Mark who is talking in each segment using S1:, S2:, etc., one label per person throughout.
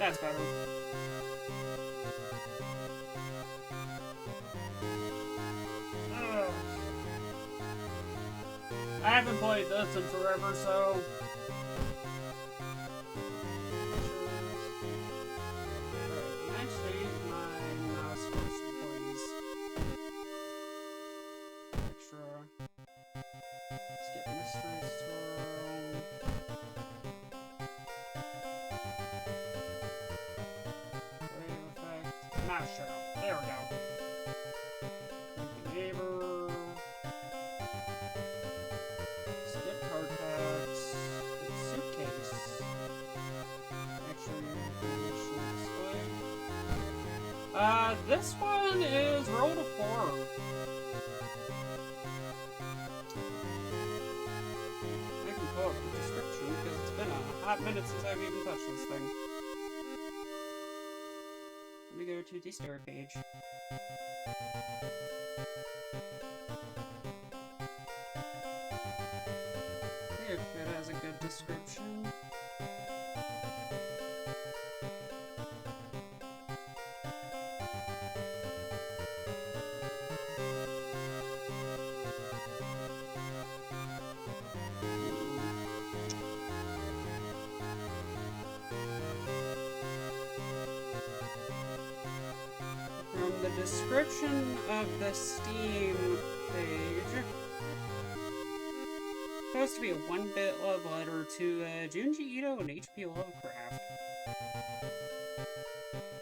S1: That's better. Ugh. I haven't played this in forever, so... Not sure. There we go. Neighbor. Skip card packs. Suitcase. Extra information display. This one is World of Horror. I can pull up the description because it's been a hot minute since I've even touched this thing. Let me go to the story page. See if it has a good description. From the description of the Steam page, supposed to be a 1-bit love letter to Junji Ito and H.P. Lovecraft.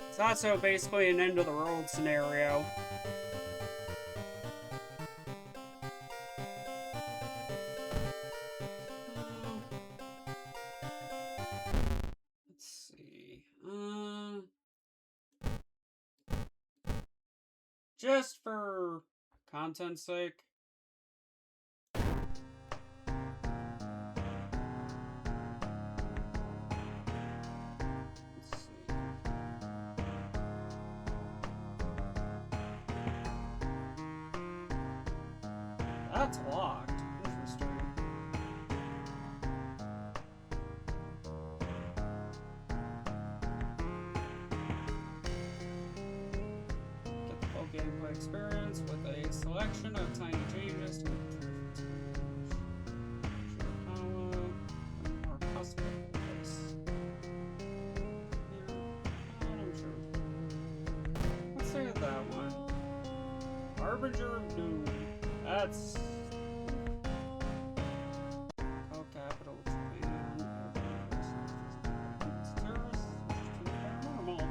S1: It's also basically an end of the world scenario. Let's see. Just for content's sake. Let's see. That's locked. Interesting. Gameplay experience with a selection of tiny changes to more customized. Yeah, I'm sure. Let's say that one. Harbinger of Doom. That's all capital Japan. Terrorists. Paranormal.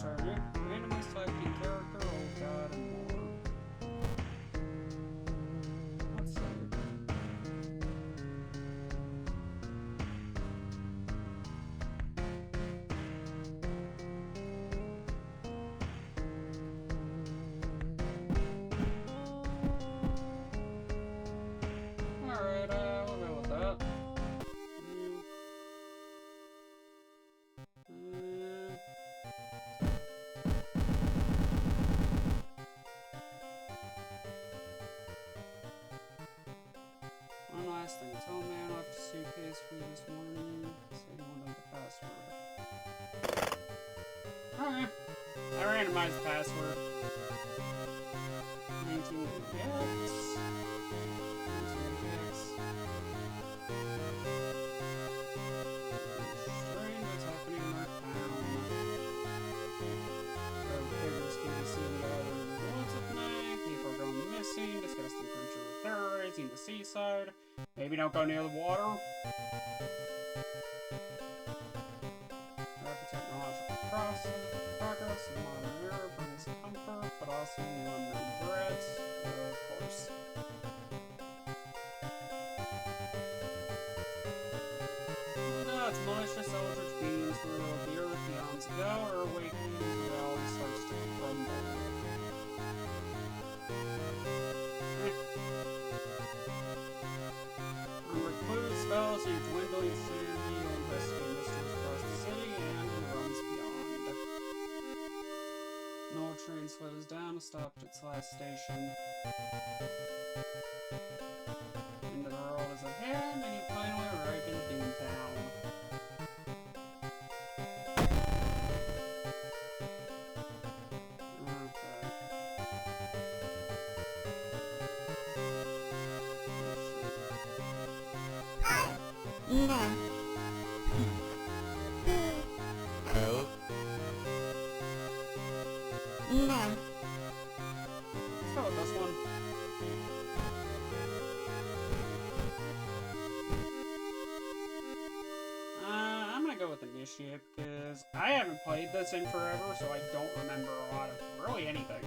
S1: Randomly selecting character, oh god, and more. Let's see. Alright, we'll go with that. One last thing. Tell man left a suitcase for you this morning. Said he wanted the password. Alright. I randomized the password. 1988. 1988. Strange what's happening in our town. Road figures can be seen gathered in the woods at night. People are going missing. Disgusting creatures are terrorizing the seaside. Maybe don't go near the water. Rapid technological progress in modern era brings comfort, but also new unknown threats. Of course. It's malicious eldritch beings who ruled the earth eons ago are awakening as reality starts to crumble. Recluse spells, you dwindling sanity, you'll investigate mysteries across the city and in realms beyond. Katana stopped at its last station. Into the world is at hand, and you finally arrive in Doomtown.
S2: No.
S3: Help.
S2: No.
S1: Let's go with this one. I'm gonna go with Initiate because I haven't played this in forever, so I don't remember a lot of really anything.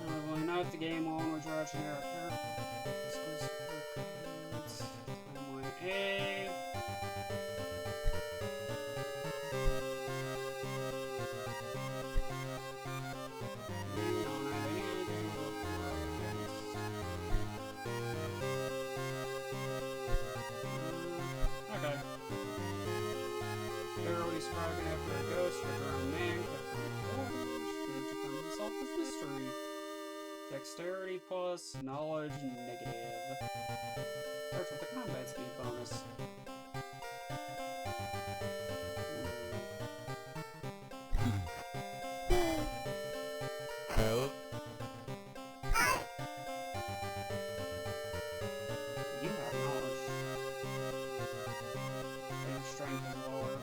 S1: Leveling out the game on with draw generic exclusive cards. Timeline A. Okay. Barely surviving after a ghost or drowned man kept from orders to confirm himself as mystery. Dexterity plus knowledge negative. Starts with the combat speed bonus.
S3: Help.
S1: You have knowledge. And your strength is lower.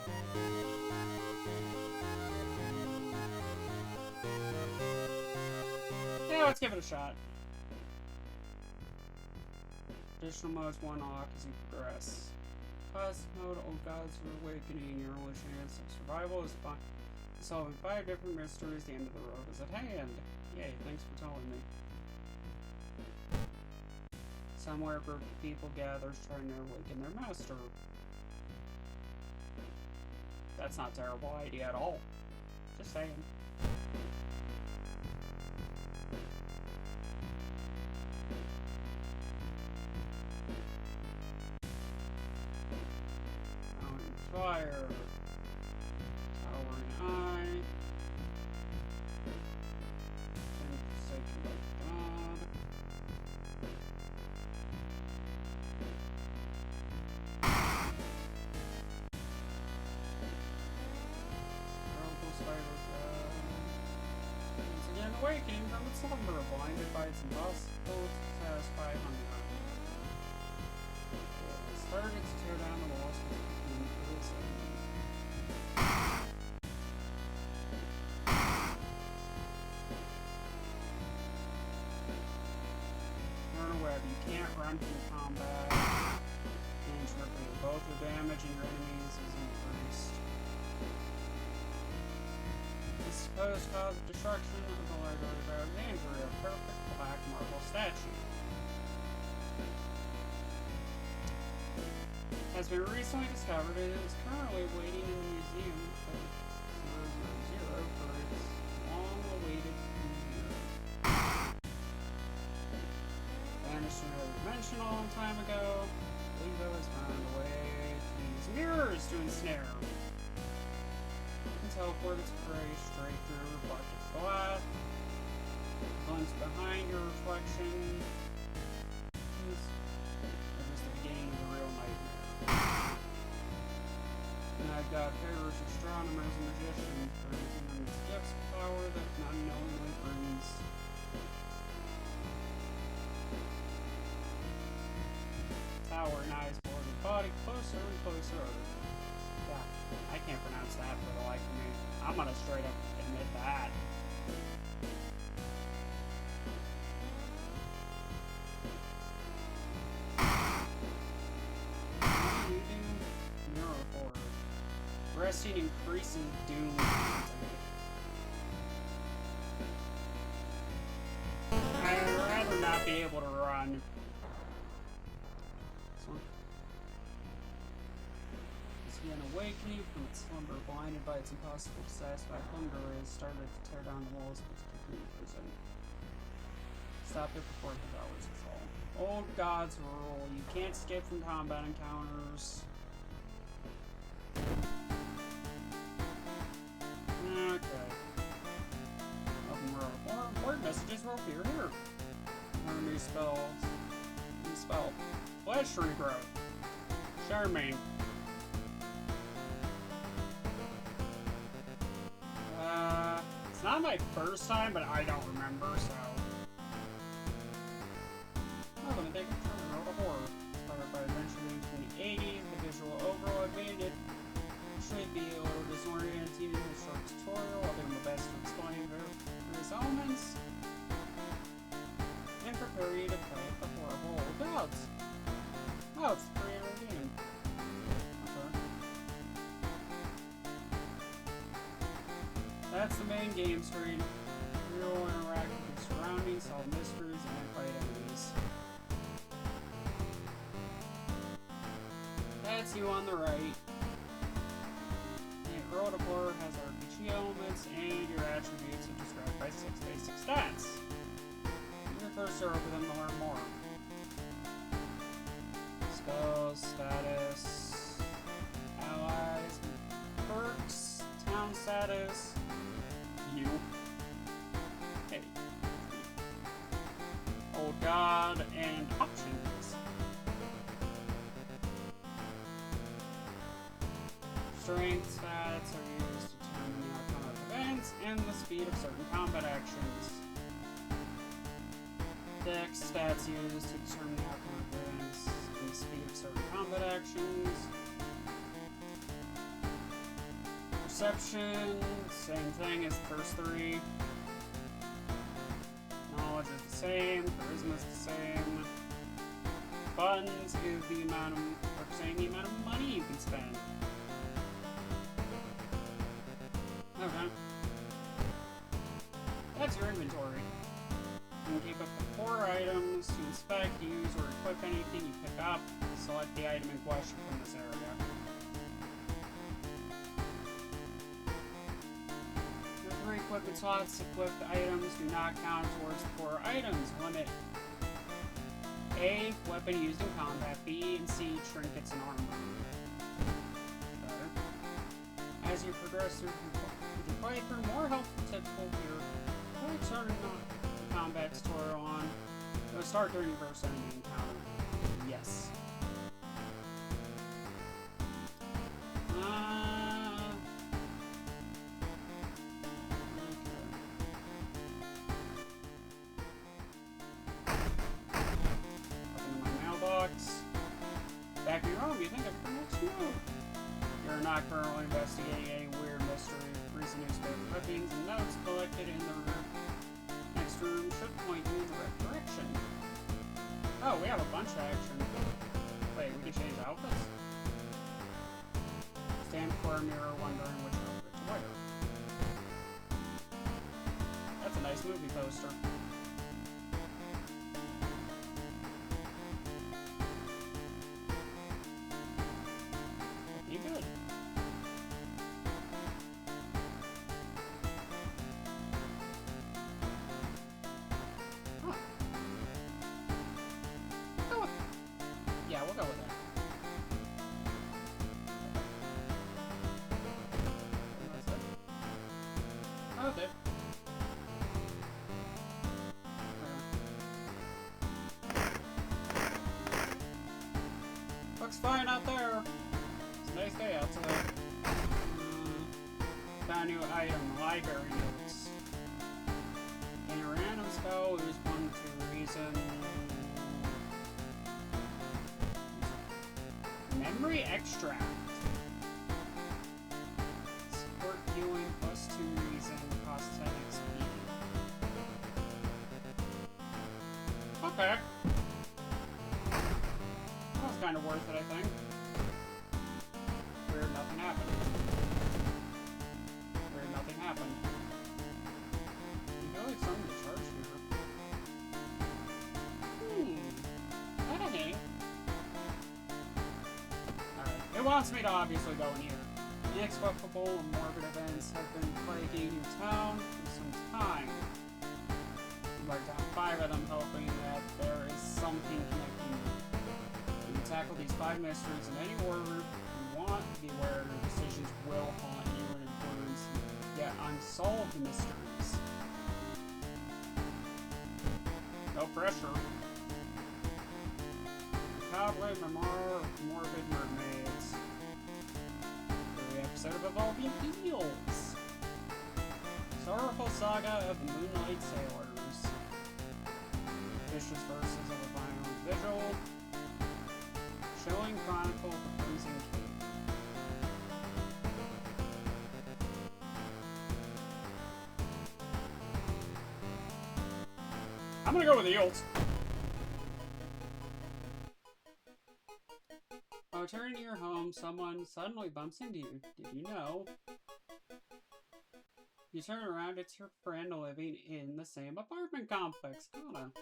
S1: Yeah, let's give it a shot. Additional modes one-off as you progress. Classic mode, Old Gods are awakening. Your only chance of survival is solving 5 different mysteries. The end of the road is at hand. Yay, thanks for telling me. Somewhere a group of people gathers trying to awaken their master. That's not a terrible idea at all. Just saying. Fire. Towering Eye. Forsaken by God. Horrible Spider God. Once again awakening from its slumber, blinded by its impossible to satisfy hunger. It started to tear down the walls with you can't run from combat. Gains repeat. Both your damage and your enemies is increased. This supposed cause of destruction of the library of Alexandria, a perfect black marble statue. Has been recently discovered and is currently waiting in the museum of 000 for its long-awaited premiere. Vanished from another dimension a long time ago. Leo has found a way to use mirrors to ensnare. You can teleport its prey straight through reflective glass. Glimpse behind your reflection. This is the beginning of a real nightmare. And God favors astronomers and magicians, praising them its gifts power that unknowingly brings. Tower and eyes board the body closer and closer. Yeah, I can't pronounce that for the life of me. I'm gonna straight up admit that. What do you do? Mirror forward. Resting increases doom. I'd rather not be able to run. An awakening from its slumber, blinded by its impossible to satisfy hunger, has started to tear down the walls of its cocoon prison. Stop it before it devours its all. Old God's rule. You can't skip from combat encounters. Okay. Open world. More important messages will appear here. More new spells. New spell. Flesh regrowth. Charmaine. It's not my first time, but I don't remember, so. Oh, let me take a turn. Road of Horror. Inspired by Adventure Games from the 80s, the visual overload made it should be a little disorienting in a short tutorial. I'll do my best to explain various elements and prepare you to play the horrible old gods. Oh, it's a creative game. Okay. That's the main game screen. You will interact with your surroundings, solve mysteries, and fight enemies. That's you on the right. World of Horror has RPG elements and your attributes are described by 6 basic stats. Use your cursor over them to learn more. Spells, status, allies, perks, town status, you. Hey. Old God, and options. Strength stats are used to determine the outcome of events and the speed of certain combat actions. Dex stats used to determine the outcome of events and the speed of certain combat actions. Perception, same thing as the first 3. Knowledge is the same, charisma is the same. Funds is the amount of, representing the amount of money you can spend. Okay. That's your inventory. You can keep up to 4 items to inspect, use, or equip anything you pick up. Select the item in question from this area. The 3 equipment slots equipped items do not count towards the 4 items. Limit A. Weapon used in combat. B and C. Trinkets and armor. Okay. As you progress through playthrough, more helpful tips will appear. I'll turn the combat tutorial on. It'll start during your first enemy encounter. Yes. Open my mailbox. Back in your home, you think everything looks smooth. You're not currently investigating any weird mystery. Recent newspaper clippings and notes collected in the next room should point you in the right direction. Oh, we have a bunch of action. Wait, we can change outfits? Stand before a mirror wondering which outfit to wear. That's a nice movie poster. You good? Yeah, we'll go with that. Oh, there. Looks fine out there. It's a nice day out today. Found a new item, library notes. In a random spell, use 1 to reason. Memory extract. Support healing +2 reason, cost 10 XP. Okay. That was kind of worth it, I think. Weird, nothing happened. Weird, nothing happened. You got like something to charge here. Kinda neat. It wants me to obviously go in here. Inexplicable and morbid events have been plaguing your town for some time. You marked down 5 of them, hoping that there is something connecting you. You can tackle these 5 mysteries in any order you want. Beware, your decisions will haunt you and influence the yet unsolved mysteries. No pressure. Cobbler Memoir of Morbid Mermaids. Every episode of Evolving Eels. Sorrowful Saga of the Moonlight Sailors. Vicious Verses of a Violent Vigil. Chilling Chronicle of the Freezing Cape. I'm gonna go with Eels. On returning to your home, someone suddenly bumps into you. Did you know? You turn around, it's your friend living in the same apartment complex. Kana.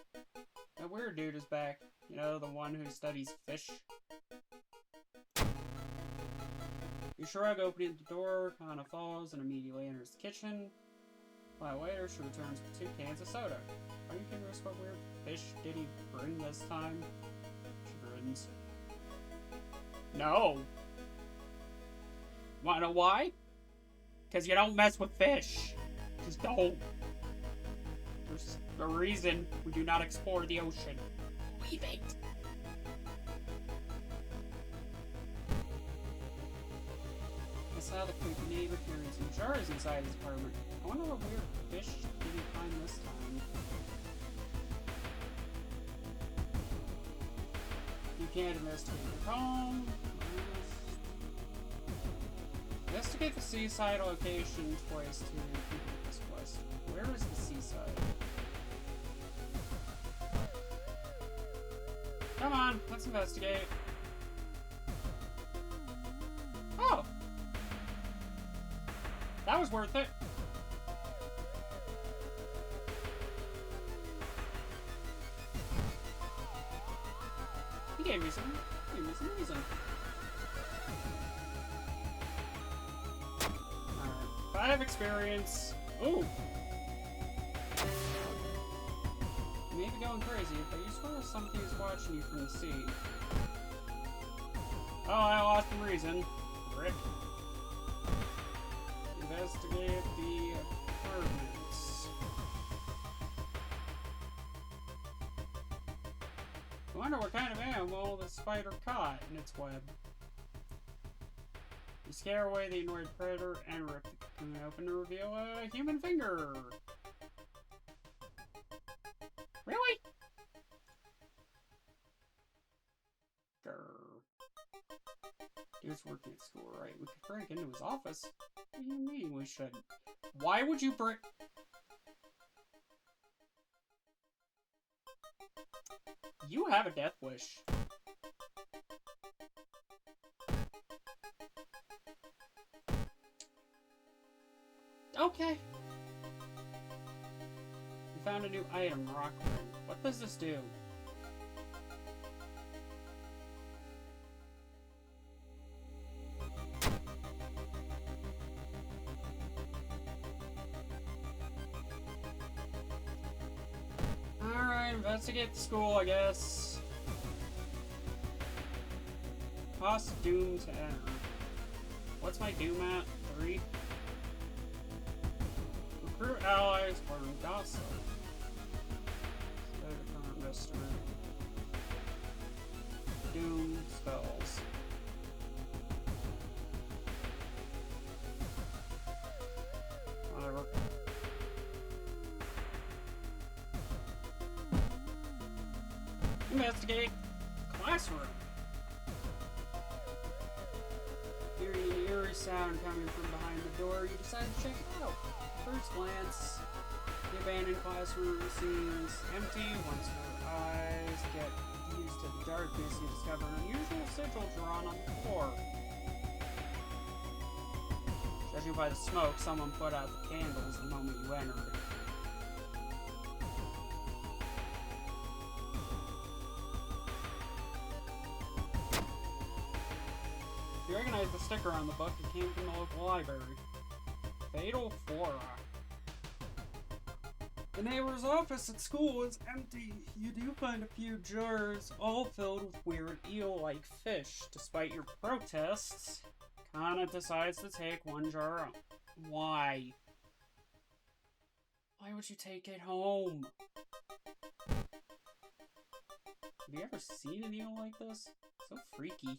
S1: That weird dude is back. You know, the one who studies fish. You shrug, opening the door. Kana follows and immediately enters the kitchen. A while later, she returns with 2 cans of soda. Are you curious what weird fish did he bring this time? She grins. No. Wanna know why? Because you don't mess with fish. Just don't. There's a reason we do not explore the ocean. Leave it. I saw the creepy neighbor carrying some jars inside his apartment. I wonder what weird fish did he find this time. You can't investigate your home. Investigate the seaside location twice to complete this quest. Where is the seaside? Come on, let's investigate. Oh! That was worth it. He gave me some reason. Alright, 5 experience. Ooh! You may be going crazy, but you swear something is watching you from the sea. Oh, I lost the reason. Rick. Investigate the apartments. I wonder what kind of animal the spider caught in its web. You scare away the annoyed predator and rip the cocoon open to reveal a human finger. Really? Grr. Dude's working at school, right? We could break into his office. What do you mean we shouldn't? Why would you break... You have a death wish. Okay. You found a new item, rock ring. What does this do? Alright, investigate the school, I guess. Cost doom to enter. What's my doom at? 3? Recruit allies, learn gossip. Study the current mystery. Doom spells. Whatever. Investigate classroom. Hearing an eerie sound coming from behind the door, you decide to check it out. First glance, the abandoned classroom seems empty. Once your eyes get used to the darkness, you discover an unusual sigil drawn on the floor. Judging by the smoke, someone put out the candles the moment you entered. You recognize the sticker on the book. It came from the local library. Fatal Flora. The neighbor's office at school is empty. You do find a few jars, all filled with weird eel-like fish. Despite your protests, Kana decides to take one jar out. Why? Why would you take it home? Have you ever seen an eel like this? So freaky.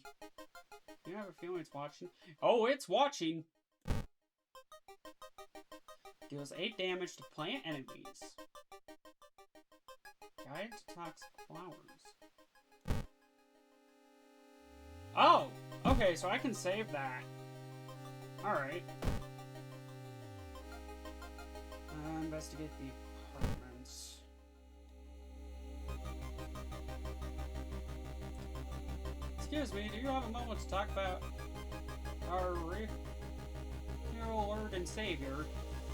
S1: You have a feeling it's watching? Oh, it's watching! Deals 8 damage to plant enemies. Guide to toxic flowers. Oh! Okay, so I can save that. Alright. Investigate the apartments. Excuse me, do you have a moment to talk about our real Lord and Savior?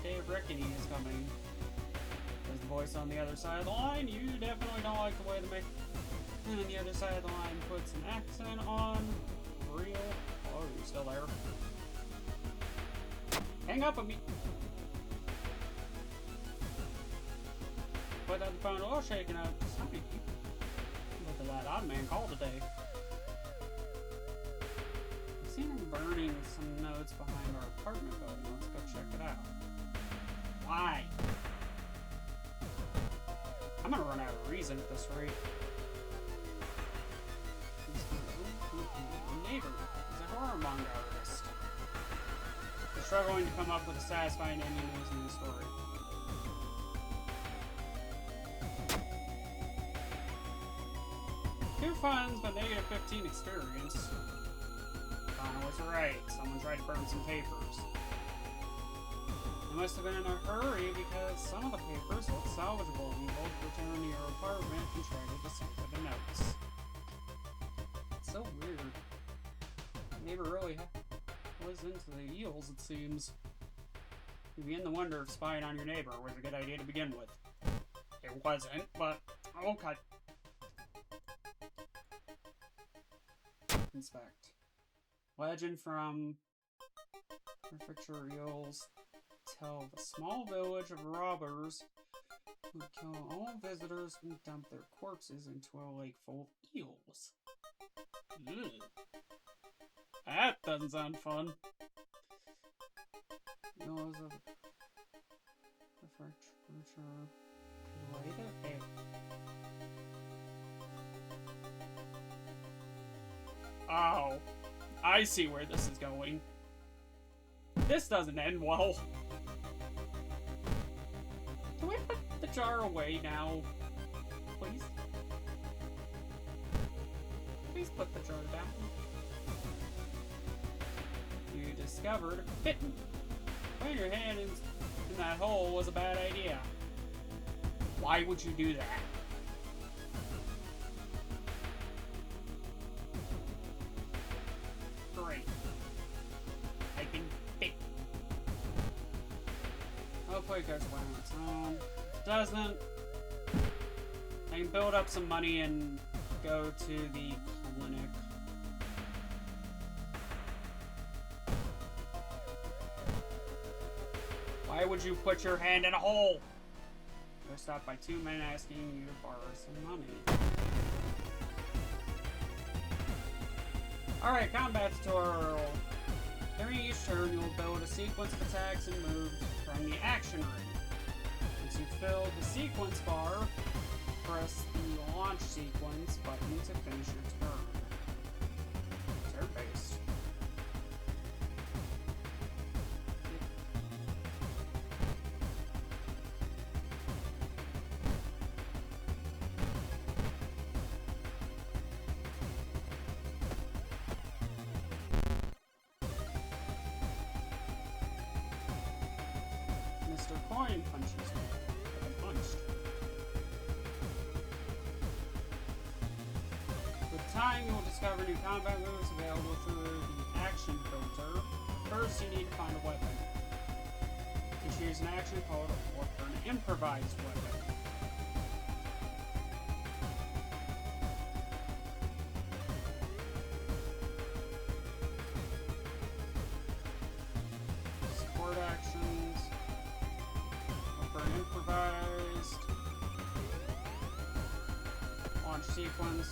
S1: Day of reckoning is coming. There's the voice on the other side of the line. You definitely don't like the way the man on the other side of the line puts an accent on real. Oh, you're still there. Hang up on me. Put out the phone all shaken up. Sorry. Look at that odd man call today. I've seen him burning some notes behind our apartment building. Let's go check it out. Why? I'm gonna run out of reason at this rate. Neighbor is a horror manga artist. They're struggling to come up with a satisfying ending in the story. Two funds, but negative 15 experience. Connor was right. Someone tried to burn some papers. They must have been in a hurry because some of the papers look salvageable and you both return to your apartment and try to decipher the notes. It's so weird. The neighbor really was into the eels, it seems. You begin to wonder if spying on your neighbor was a good idea to begin with. It wasn't, but okay. Inspect. Legend from Prefecture Eels tell the small village of robbers would kill all visitors and dump their corpses into a lake full of eels. Ugh. That doesn't sound fun. Eels of Prefecture. Wait a minute. Oh, I see where this is going. This doesn't end well. Can we put the jar away now? Please? Please put the jar down. You discovered a kitten. Putting your hand in that hole was a bad idea. Why would you do that? Great. I can fit. Hopefully it goes away on its own. If it doesn't, I can build up some money and go to the clinic. Why would you put your hand in a hole? You're stopped by 2 men asking you to borrow some money. Alright, combat tutorial. During each turn, you will build a sequence of attacks and moves from the action ring. Once you've filled the sequence bar, press the launch sequence button to finish your turn. Turn-based. Mr. Coin punches me. I punched. With time, you will discover new combat moves available through the action filter. First, you need to find a weapon. You choose an action code or for an improvised weapon. Support actions. For an improvised launch sequence.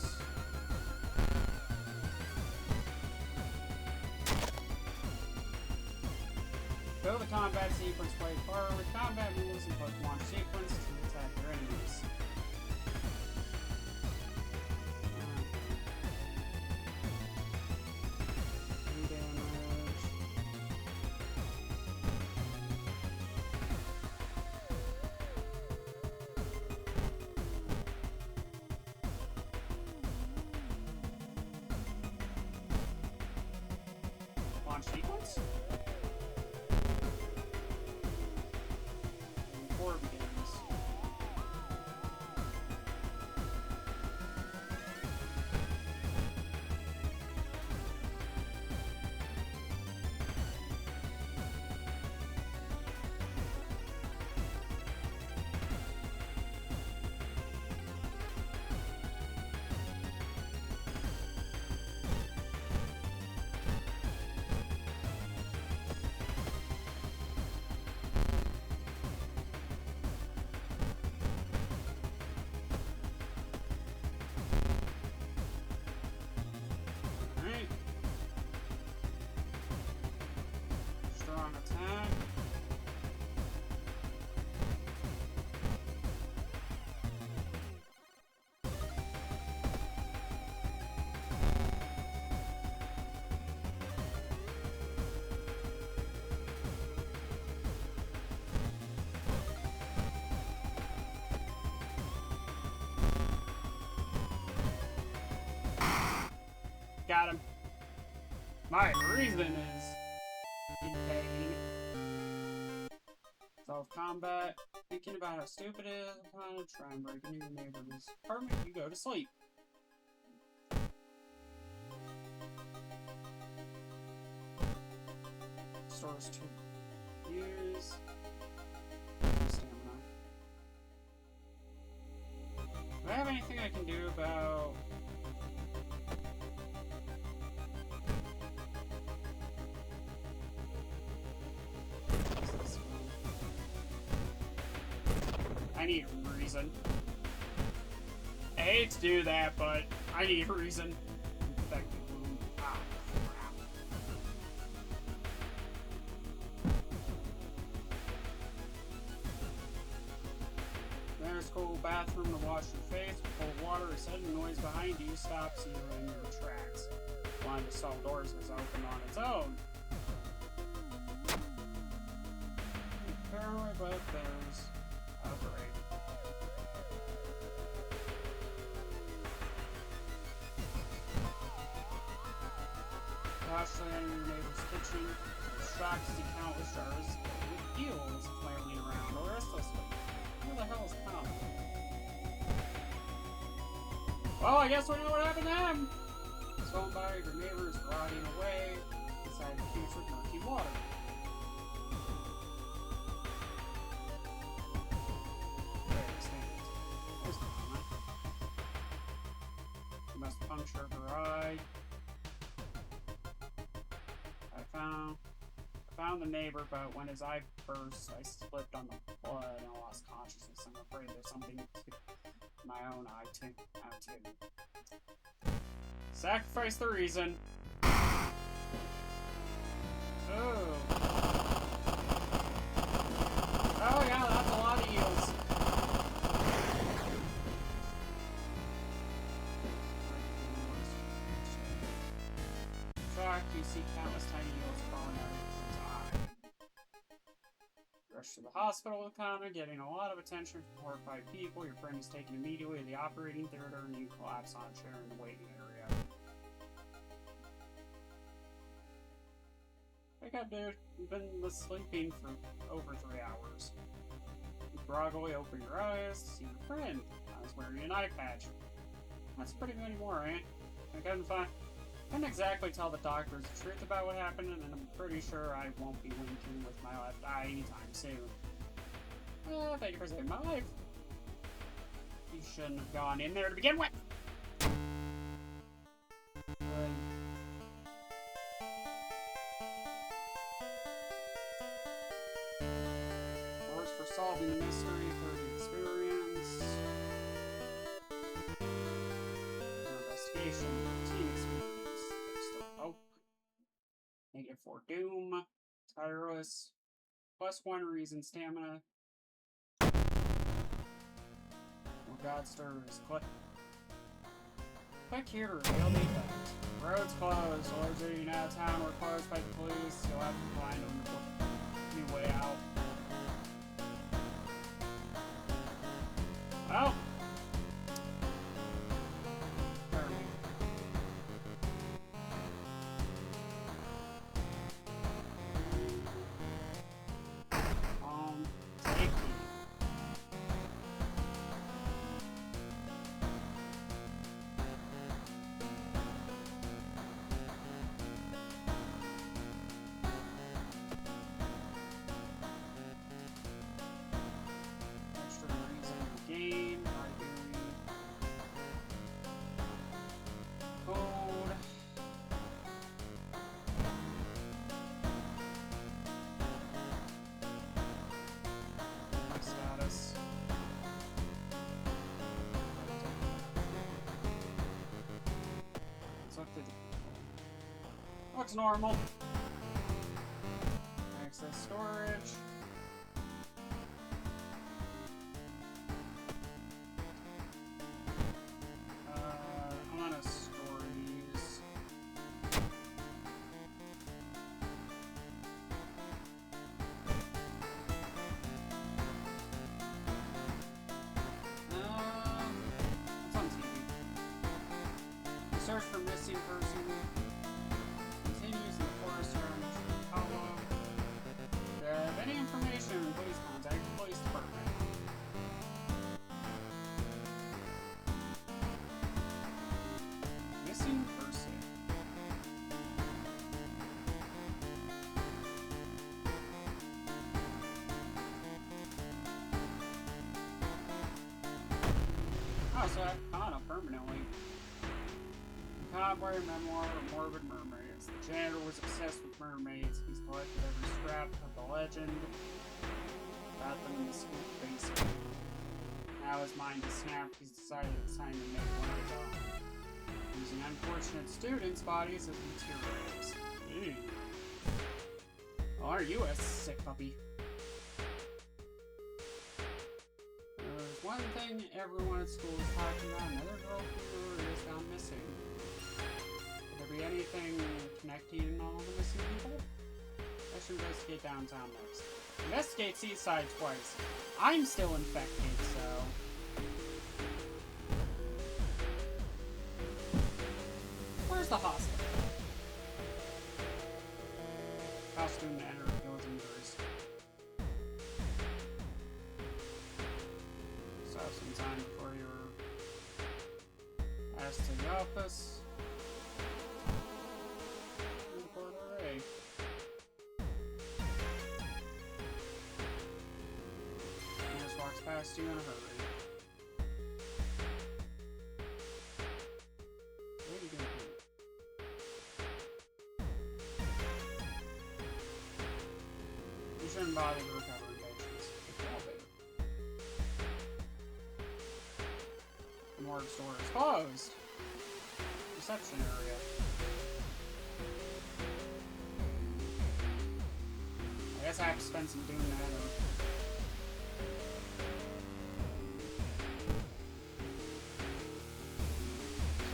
S1: Fill the combat sequence way forward with combat moves and put launch sequence to attack your enemies. Launch sequence? And 4 begins. Strong attack. Got him. My reason is in pain. Solve combat. Thinking about how stupid it is, I'm trying to try and break into your neighbor's apartment, you go to sleep. Stores to use. Stamina. Do I have anything I can do about... I need a reason. I hate to do that, but I need a reason. Infected wound. Ah, crap. There's a cool bathroom to wash your face with cold water. A sudden noise behind you stops you in your tracks. One of the stall doors is open on its own. Paranoid, but there's a break. Flashlight in your neighbor's kitchen. Shocked to see countless jars with eels flailing around restlessly. Who the hell is Tom? Well, I guess we know what happened to him. Stolen by your neighbors rotting away inside the future murky water. There's Mama. You must puncture her eye. I found the neighbor, but when his eye burst, I slipped on the blood and lost consciousness. I'm afraid there's something to my own eye too. Sacrifice the reason. Oh. Oh yeah, that's a lot of eels. Shocked, you see countless tiny eels crawling out of his eye. Rush to the hospital with Connor, getting a lot of attention from horrified people. Your friend is taken immediately to the operating theater and you collapse on a chair in the waiting area. Wake up, dude. You've been sleeping for over 3 hours. You groggily open your eyes to see your friend. I was wearing an eye patch. That's pretty good anymore, ain't? I couldn't exactly tell the doctors the truth about what happened, and I'm pretty sure I won't be winking with my left eye anytime soon. Thank you for saving my life. You shouldn't have gone in there to begin with. Rewards for solving the mystery for the experience. Investigation, team experience. There's still hope. Negative 4 doom. Tireless. +1 reason stamina. When God stirs. Click here to reveal the effect. Roads closed. Lords leading out of town were closed by the police. You'll have to find a new way out. Well. Take me. Extra reason to gain by doing code. My status. Let's look to looks normal. Access storage. I'm gonna store these. It's on TV. The search for missing person continues in the forest around Chicago. If you have any information, please contact the police department. Missing person. Oh, so I've caught him permanently. Cowboy memoir of morbid mermaids. The janitor was obsessed with mermaids. He's collected every scrap of the legend about them in the school basement. Now his mind is snapped. He's decided it's time to make one of his own. Using unfortunate students' bodies as materials. Ew. Well, aren't you a sick puppy? There's one thing everyone at school is talking about. Another girl who is gone missing. Could there be anything connecting all the missing people? I should investigate downtown next. Investigate Seaside twice. I'm still infected, so... Where's the hospital? Costume to enter reveals injuries. So have some time before you're asked to the office. Report array. He just walks past you in a hurry. What are you gonna do? You shouldn't bother to recover patients. It's all better. The morgue store is closed. Reception area. I guess I have to spend some doing that or...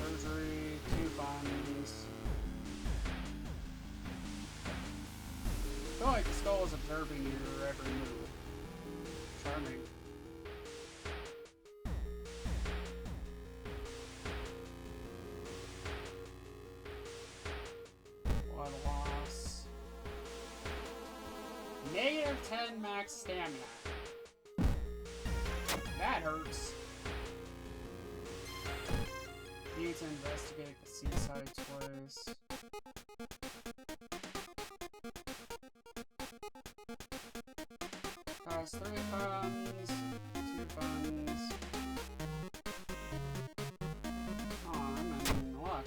S1: Surgery, 2 funds. I feel like the skull is observing your every move. Charming. Blood loss. -10 max stamina. That hurts. Need to investigate the Seaside twice. Cost 3 funds, 2 funds. Oh, I'm in luck.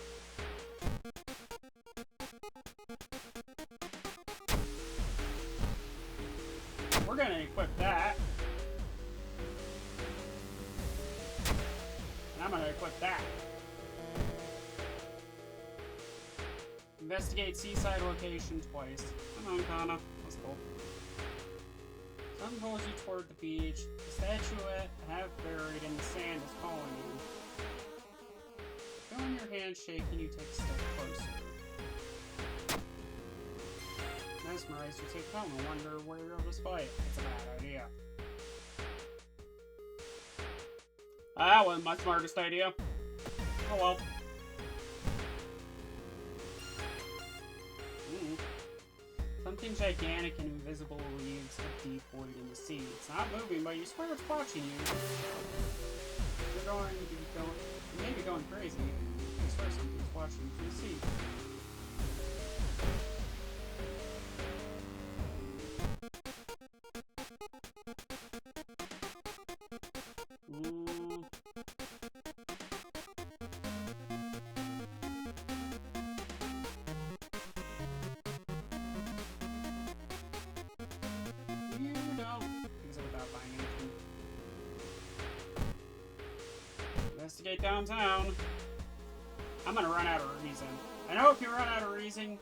S1: We're gonna equip that. And I'm gonna equip that. Investigate Seaside location twice. Come on, Kana. That's cool. Come pulls you toward the beach. The statuette half buried in the sand is calling you. Feeling your hand shaking, you take a step closer. Mesmerized, you take home and wonder where you'll display it. It's a bad idea. That wasn't my smartest idea. Oh well. Something gigantic and invisible leaves a deep void in the sea. It's not moving, but you swear it's watching you. You're you may be going crazy. You swear something's watching you from the sea. Investigate downtown. I'm gonna run out of reason. I know if you run out of reason.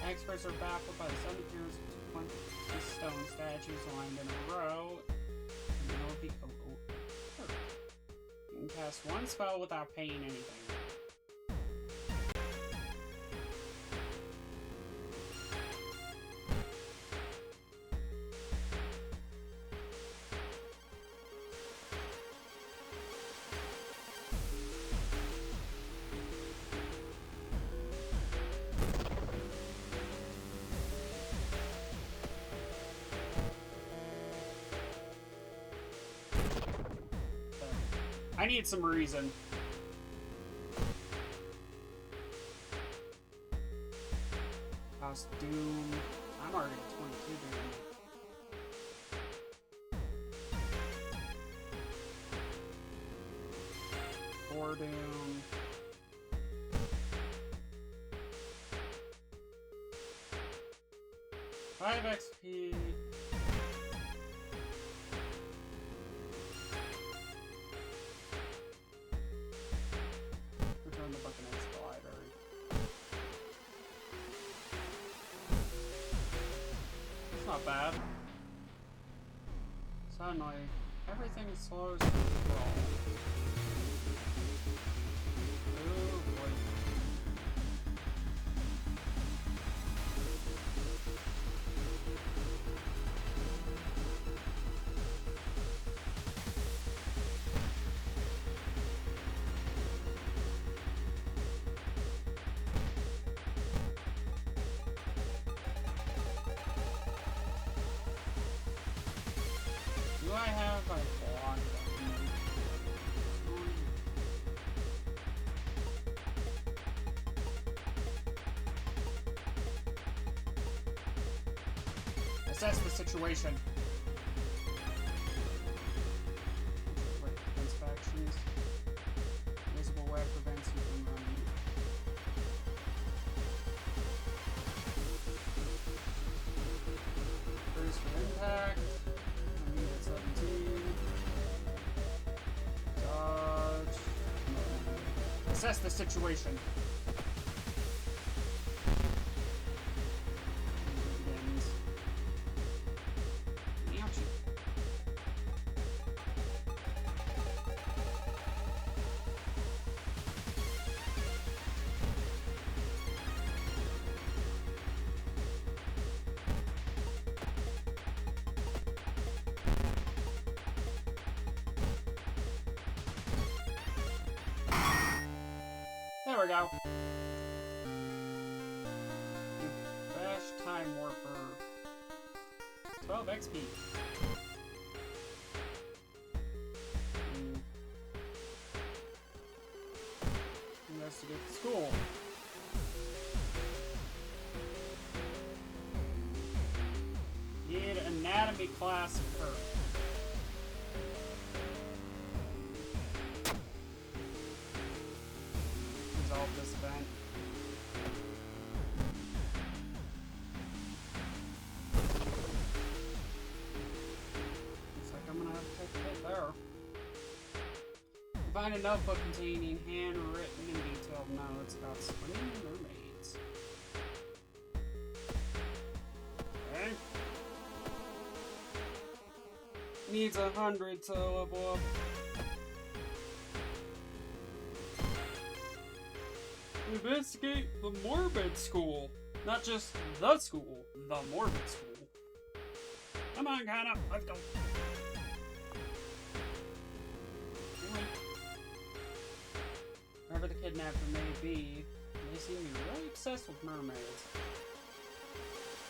S1: Experts are baffled by the sudden appearance of 20 stone statues lined in a row. And they'll be You can cast one spell without paying anything. I need some reason. House Doom. I'm already at 22 Doom. 4 Doom. Five XP. Return the book and into the library. It's not bad. Suddenly, everything slows to a crawl. Oh boy. Do I have a block button? Assess the situation. Wait, inspections. Invisible web prevents you from running. Brace for impact. 17. Dodge. Assess the situation. Begins. Ouchie. There we go. Bash Time Warper. 12 XP. Investigate the school. Need anatomy class first. Resolve this event. Looks like I'm gonna have to take a hit there. Find a notebook containing handwritten and detailed notes about swimming mermaids. Okay. Needs 100 to level up. Investigate the Morbid School. Not just the school, the Morbid School. Come on, Kana, let's go. Anyway, wherever the kidnapper may be, they seem to be really obsessed with mermaids.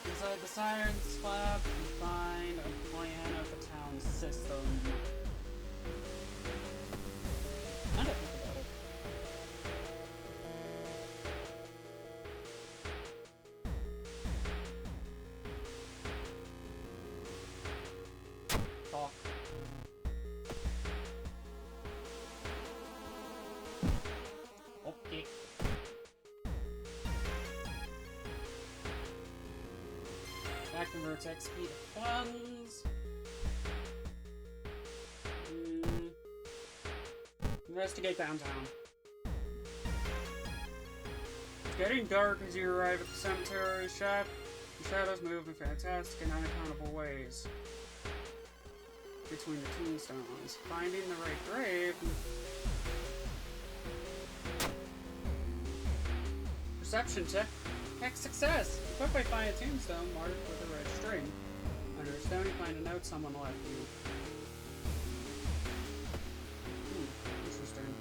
S1: Inside the science lab, you find a plan of the town's system. I don't think about it. Talk. Okay. That converts XP to funds. Investigate downtown. It's getting dark as you arrive at the cemetery. The shadows move in fantastic and unaccountable ways between the tombstones. Finding the right grave. Perception check. Heck, success! Equipped by find a tombstone marked with a red string. Under a stone, you find a note someone left you. Interesting.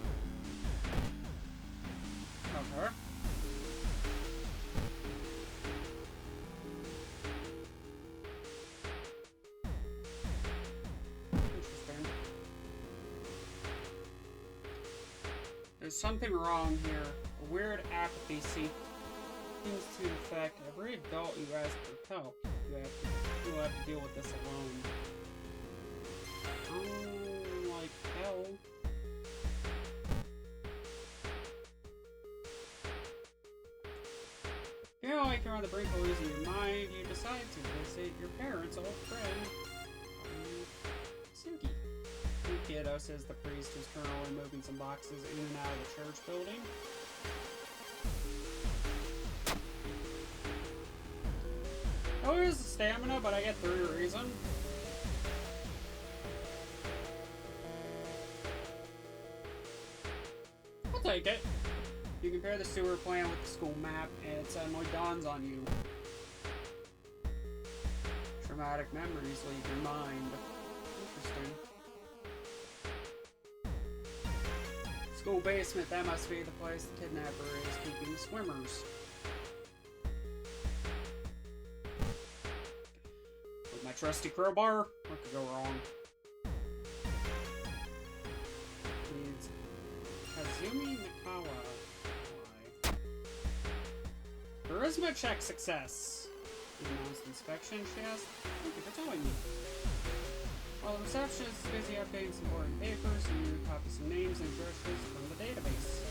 S1: Okay. Interesting. There's something wrong here. A weird apathy seems to affect every adult you ask for help. You have to deal with this alone. Like hell. You know, like you're on the brink of losing your mind, you decide to visit your parents' old friend, Suki. Kiddo, says the priest who's currently moving some boxes in and out of the church building. Oh, here's the stamina, but I get 3 reason. I'll take it. You compare the sewer plan with the school map, and it suddenly dawns on you. Traumatic memories leave your mind. Interesting. School basement, that must be the place the kidnapper is keeping the swimmers. With my trusty crowbar, what could go wrong? Needs Kazumi Nakawa. Why? Charisma check success. You announced inspection, she asked. Thank you for telling me. While the receptionist is busy updating some important papers, you copy some names and addresses from the database.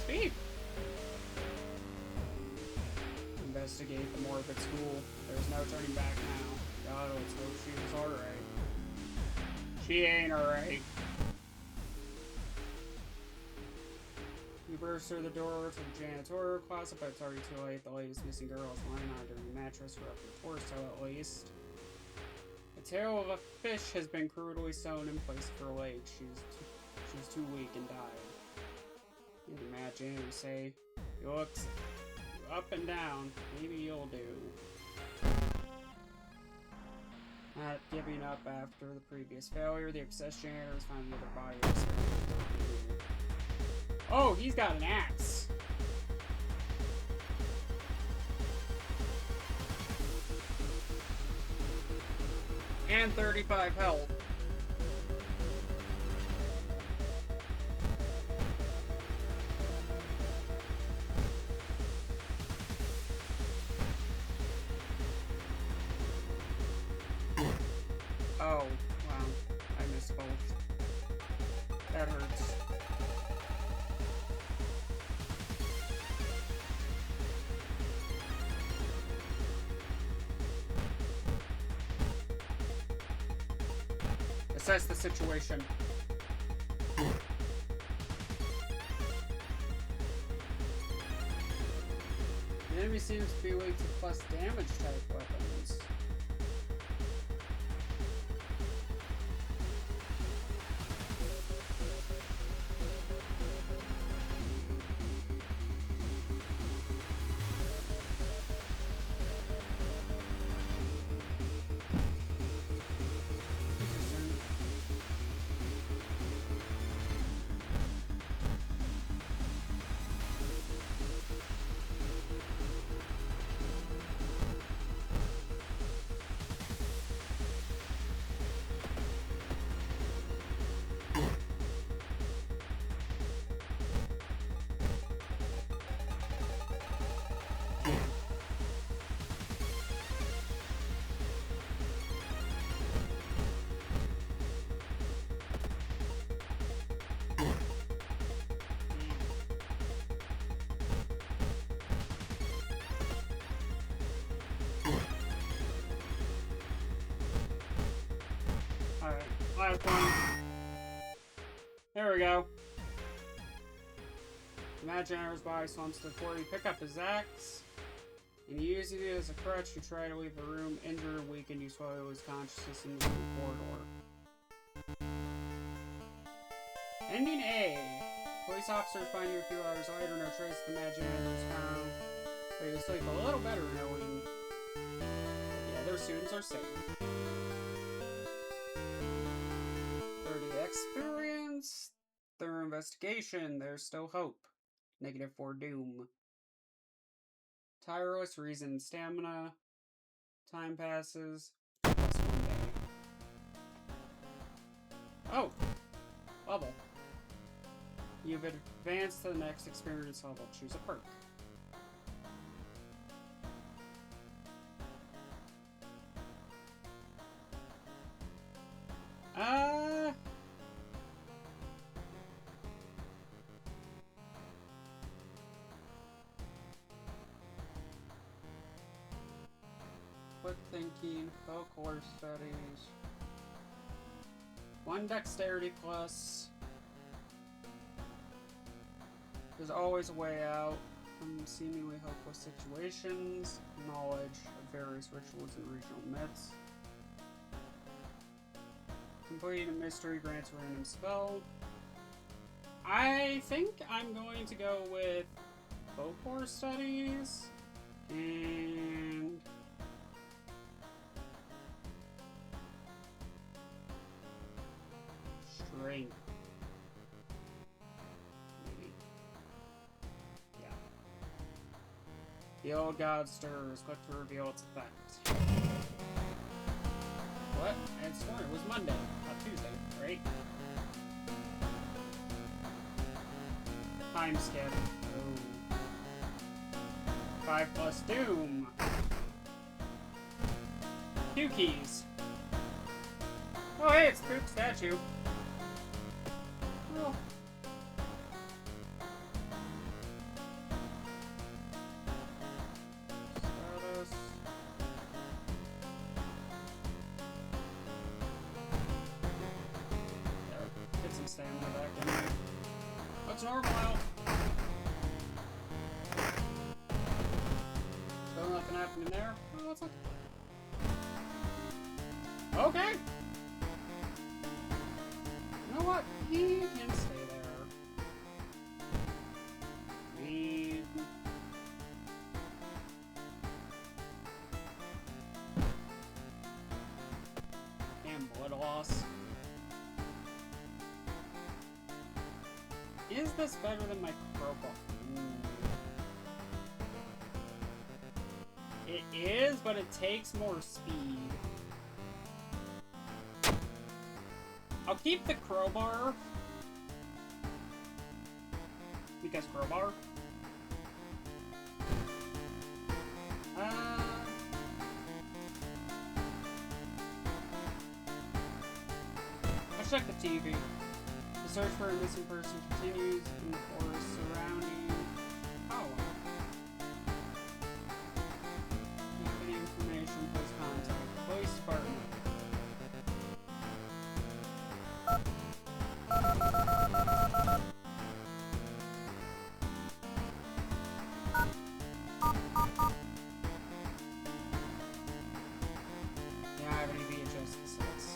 S1: XP! Investigate the Morbid School. There's no turning back now. God, let's hope she was alright. She ain't alright. You burst through the door to the janitorial closet, but it's already too late. The latest missing girl is lying under the mattress for up her torso at least. The tail of a fish has been crudely sewn in place of her leg. She was too weak and died. You can imagine him say, he looks up and down. Maybe you'll do. Not giving up after the previous failure, the obsessed janitor has found the other body. Oh, he's got an axe. And 35 health. Oh, wow. I missed both. That hurts. Assess the situation. The enemy seems to be weak to plus damage type weapons. Last one. There we go. Imaginary's body slumps to the floor. You pick up his axe, and using it as a crutch, you try to leave the room. Injured or weakened, you slowly lose consciousness in the corridor. Ending A. Police officers find you a few hours later. No trace of the Imaginary was found. But you sleep a little better knowing the other students are safe. 30 experience. Thorough investigation. There's still hope. Negative 4 doom. Tireless reason stamina. Time passes. Plus 1 day. Oh! Level. You've advanced to the next experience level. Choose a perk. Quick thinking, folklore studies. 1 dexterity plus. There's always a way out from seemingly hopeless situations. Knowledge of various rituals and regional myths. Completing a mystery grants a random spell. I think I'm going to go with folklore studies and strength. Maybe. Yeah. The old god stirs. Click to reveal its effect. What? And swear it was Monday, not Tuesday, right? Time skip. Oh. 5 plus doom. 2 keys. Oh hey, it's Poop Statue. Oh. Status. There, get some stamina back in there. What's normal out? Still nothing happening there? Oh, what's up? Okay! You know what? He can stay there. Me. Damn blood loss. Is this better than my crowbar? It is, but it takes more speed. I'll keep the crowbar. Because crowbar. Let's check the TV. The search for a missing person continues in the forest surrounding Hollow. If any information, please contact the police department. Yeah, I have any VHS cassettes.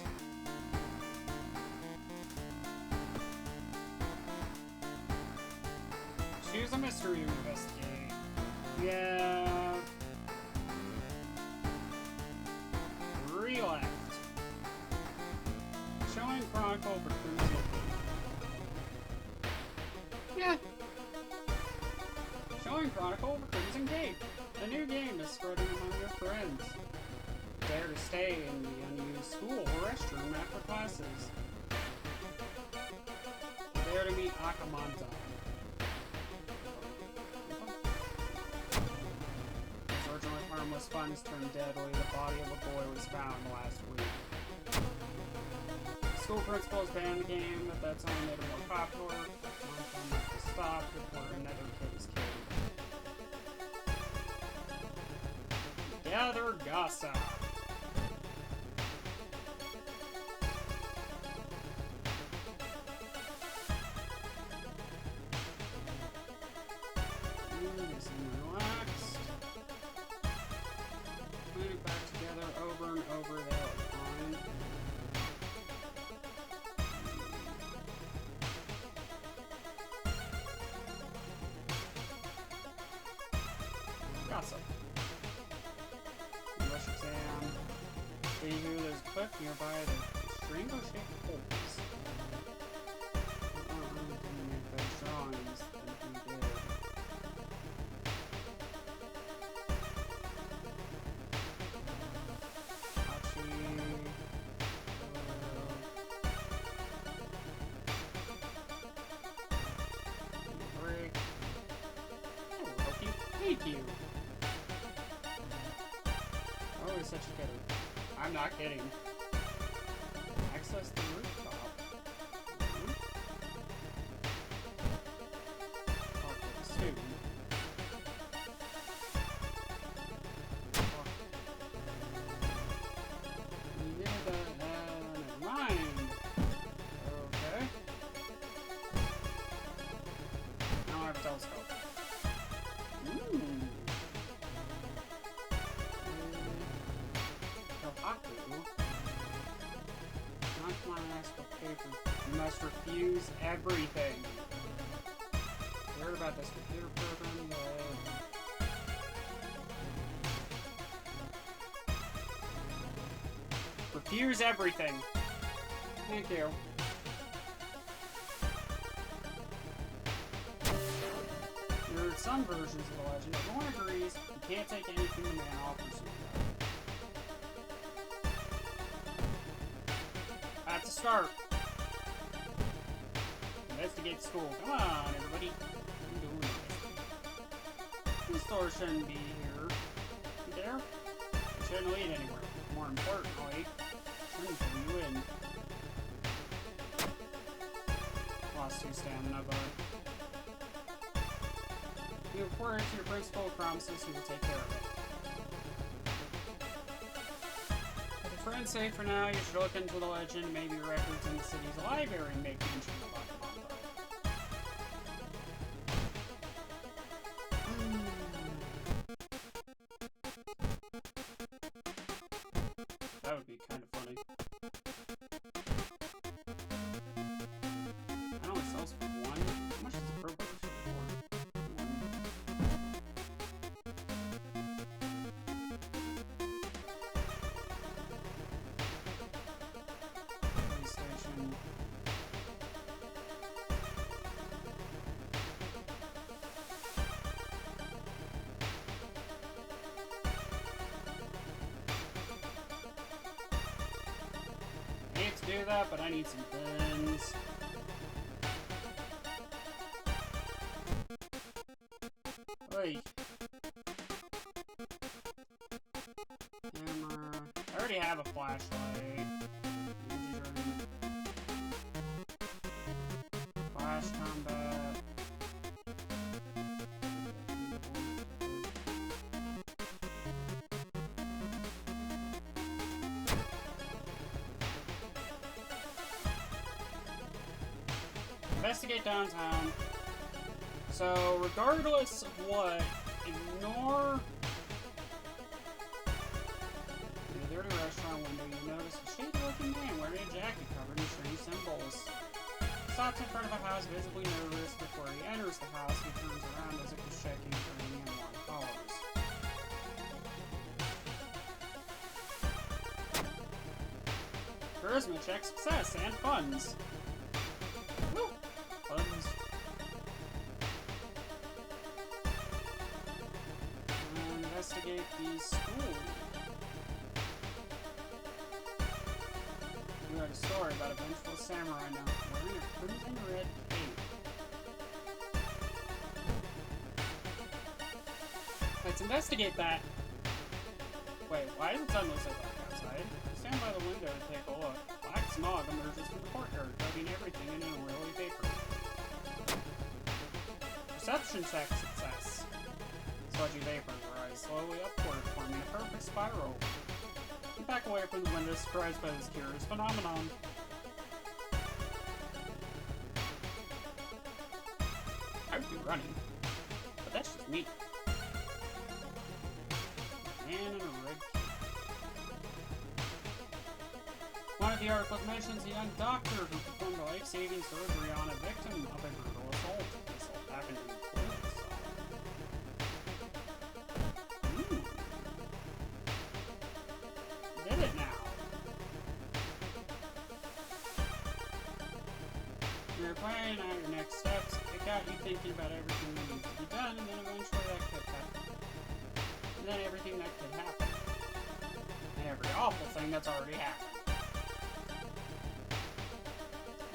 S1: Choose a mystery to investigate. Yeah. 3 left. Showing Chronicle for Cruise. Yeah. Showing Chronicle for Crimson Gate. A new game is spreading among your friends. Dare to stay in the unused school restroom after classes. Dare to meet Akamanta. His originally harmless funds turned deadly. The body of a boy was found last week. The school principals banned the game, but that's only made it more popular. One time to stop before another kid is killed. Gather gossip. over, that was fine. Gossip. English exam. Did you hear there's a cliff nearby that rainbow-shaped holes? Didn't make those drawings, then he did. Break. Hello, Loki. Thank you. Oh, he's such a kidder. I'm not kidding. Access the rooftop. Talk to the student. You did that, never mind. Okay. Now I have a telescope. Kohaku. Not my ass for paper. You must refuse everything. You heard about this computer program that... Refuse everything. Thank you. There are some versions of the legend. Everyone agrees you can't take anything the man offers you. That's a start. Investigate school. Come on, everybody. I'm doing this. This store shouldn't be here. You there? It shouldn't lead anywhere. More importantly, it shouldn't pull you in. Lost 2 stamina, but... You report it to your principal, promises he will take care of it. With your friends safe for now, you should look into the legend. Maybe records in the city's library make mention about the Mambo. That would be kind of funny. It only sells for 1. How much is the pro version for? PlayStation. I hate to do that, but I need some pins. Oi. Camera. I already have a flashlight. Flash combat. Investigate downtown. So, regardless of what, ignore the dirty restaurant window. You notice a shady-looking man wearing a jacket covered in strange symbols. Stops in front of a house, visibly nervous. Before he enters the house, he turns around as if he's checking for any unwanted callers. Charisma check success and funds. Woo! Funds. Investigate the school. You heard a story about a vengeful samurai now wearing a crimson red cape. Let's investigate that. Wait, why is it suddenly so dark outside? I stand by the window to take a look. Black smog emerges from the courtyard, coating everything in an oily vapor. Perception check success. Sludgy vapor rise slowly upward, forming a perfect spiral. You back away from the window, surprised by this curious phenomenon. I would be running, but that's just me. Man in a red cape. One of the articles mentions a young doctor who performed a life-saving surgery on a victim of a brutal assault. The assault happened in Florida. Did it now? You're planning out your next steps. It got you thinking about everything that needs to be done, and then eventually that could happen. And then everything that could happen. And every awful thing that's already happened.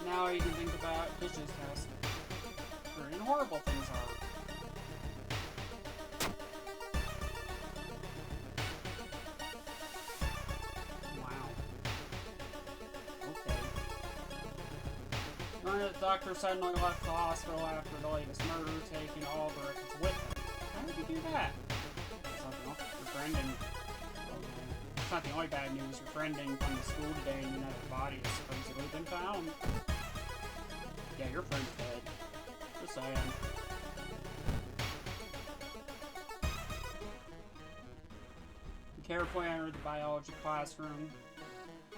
S1: Now you can think about just how scary and horrible things are. Wow. Okay. Learned that the doctor suddenly left the hospital after the latest murder, taking all the records with him. How did you do that? It's not the your friend and it's not the only bad news. Your friend didn't come to school today and another body has supposedly been found. Yeah, your friend's dead. Just saying. He carefully entered the biology classroom.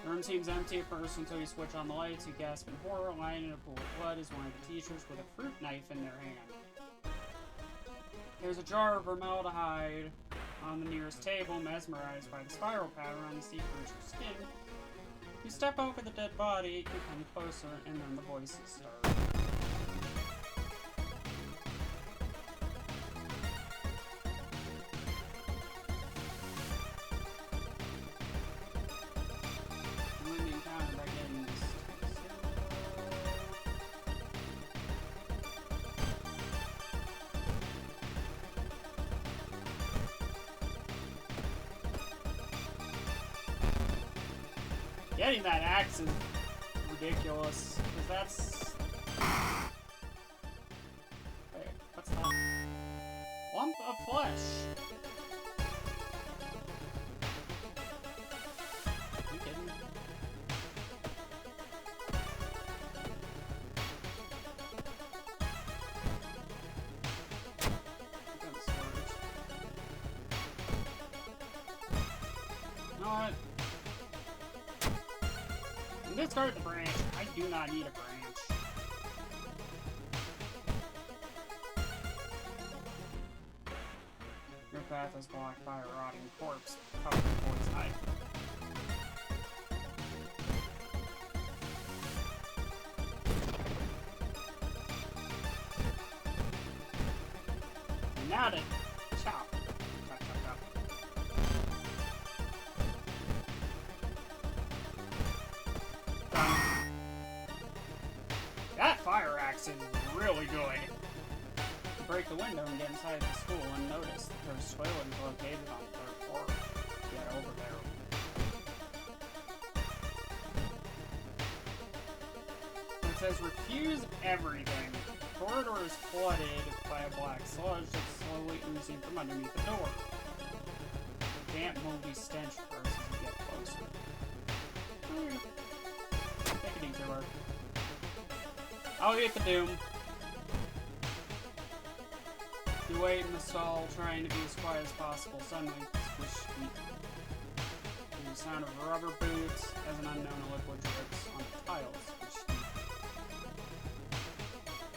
S1: The room seems empty at first until you switch on the lights. You gasp in horror. Lying in a pool of blood is one of the teachers with a fruit knife in their hand. There's a jar of formaldehyde on the nearest table. Mesmerized by the spiral pattern on the sea creature's skin, you step over the dead body, you come closer, and then the voices start. When you encounter by getting this getting that axe is ridiculous, because that's... Wait, what's that? Lump of flesh! Are you kidding me? You know what? Discard the branch. I do not need a branch. Your path is blocked by a rotting corpse covered in poison ivy. And now to chop. Chop, chop, chop. That fire axe is really good. You break the window and get inside the school unnoticed. The cursed toilet is located on the third floor. Get over there. It says refuse everything. The corridor is flooded by a black sludge that's slowly oozing from underneath the door. A damp, moldy stench grows as you get closer. Take a detour. I'll get the doom. You wait in the stall, trying to be as quiet as possible. Suddenly, squish, squeak. There's the sound of rubber boots as an unknown liquid drips on the tiles. Squish, squeak.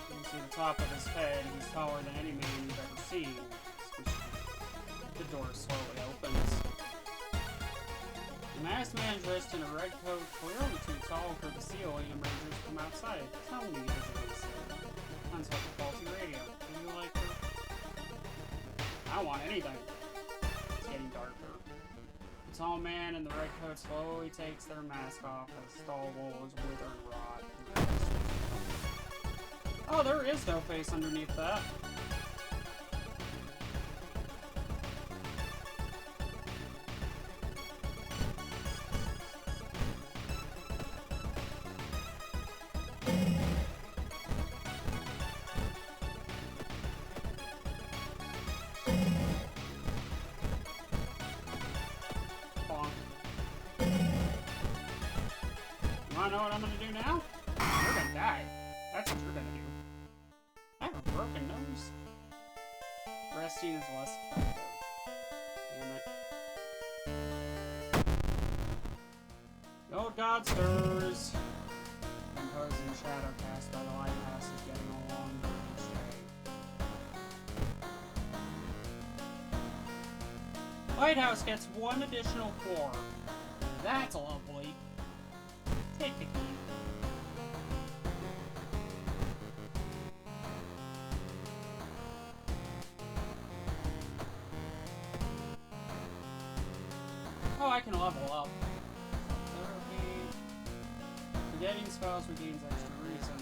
S1: You can see the top of his head. He's taller than any man you've ever seen. Squish, squeak. The door slowly opens. The masked man dressed in a red coat, clearly too tall for the ceiling, emerges from outside. Tell me, visibly said. Consult the faulty radio. Do you like her? I don't want anything. It's getting darker. The tall man in the red coat slowly takes their mask off as stall walls wither and rot. Oh, there is no face underneath that. I know what I'm gonna do now? You're gonna die. That's what you're gonna do. I have a broken nose. Resting is less effective. Damn it. Oh God stirs. The imposing shadow cast by the lighthouse is getting longer each day. Lighthouse gets one additional floor. That's lovely. Take the key. Oh, I can level up. Therapy. Forgetting spells regains extra reason.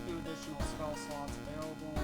S1: 2 additional spell slots available.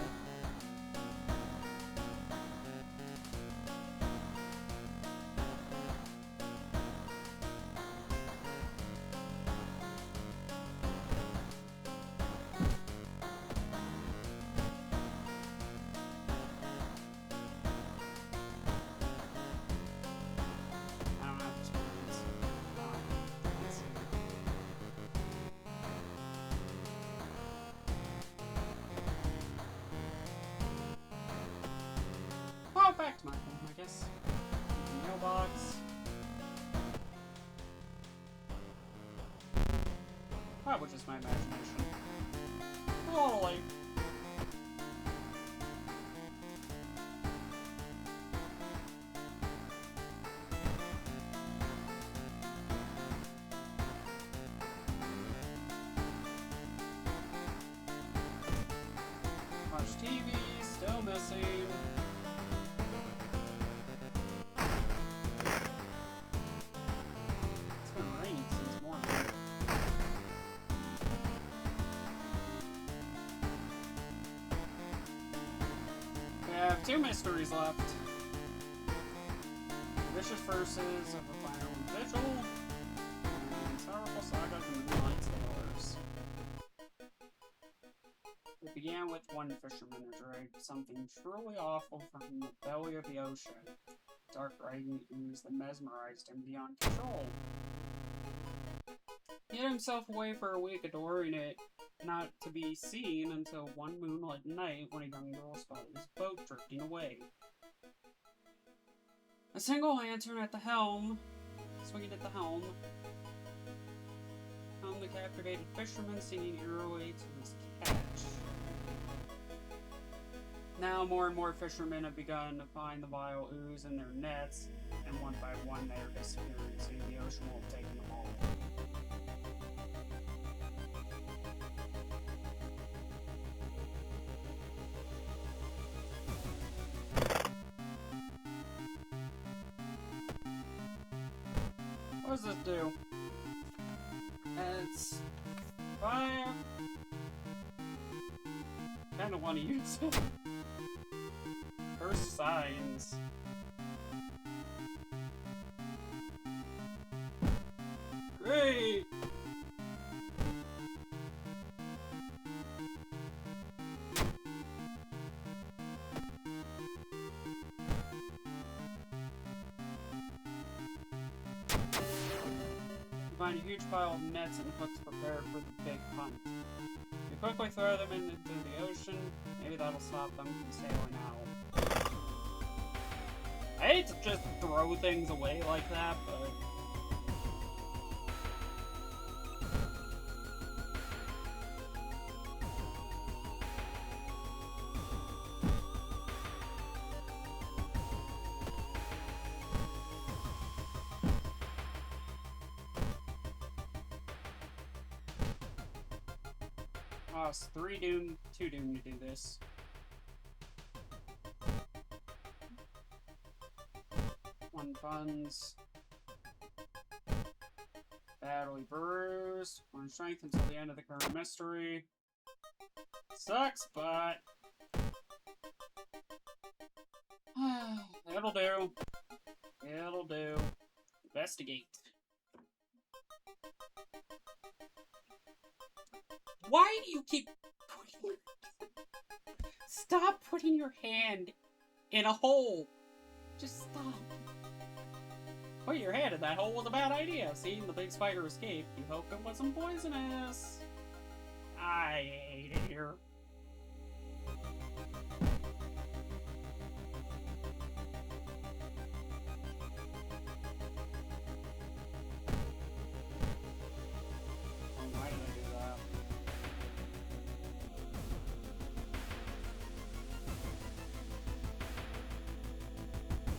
S1: Oh, back to my home, I guess. Mailbox. Probably just my imagination. Totally. Watch TV, still missing. It's been raining since morning. We have 2 mysteries left. Vicious Verses of a Final Vigil and Sorrowful Saga from the Moonlight Sailors. It began with one fisherman who dragged something truly awful from the belly of the ocean. Dark writing ooze that mesmerized him beyond control. He hid himself away for a week, adoring it, not to be seen until one moonlit night when a young girl spotted his boat drifting away. A single lantern at the helm, swinging at the helm, found the captivated fisherman singing eerily to his catch. Now more and more fishermen have begun to find the vile ooze in their nets, and one by one they are disappearing, so the ocean will have taken them all. What does this do? It's fire. Kinda wanna use it. First signs. Great! You find a huge pile of nets and hooks prepared for the big hunt. You quickly throw them into the ocean. Maybe that'll stop them from sailing out. I hate to just throw things away like that, but... Oh, it's 3 doom, 2 doom to do this. One funds. Badly bruised. 1 strength until the end of the current mystery. Sucks, but... it'll do. It'll do. Investigate. Why do you keep putting... Stop putting your hand in a hole. Just stop. Put your hand in that hole was a bad idea. Seeing the big spider escape, you hoped it wasn't poisonous. I hate it here.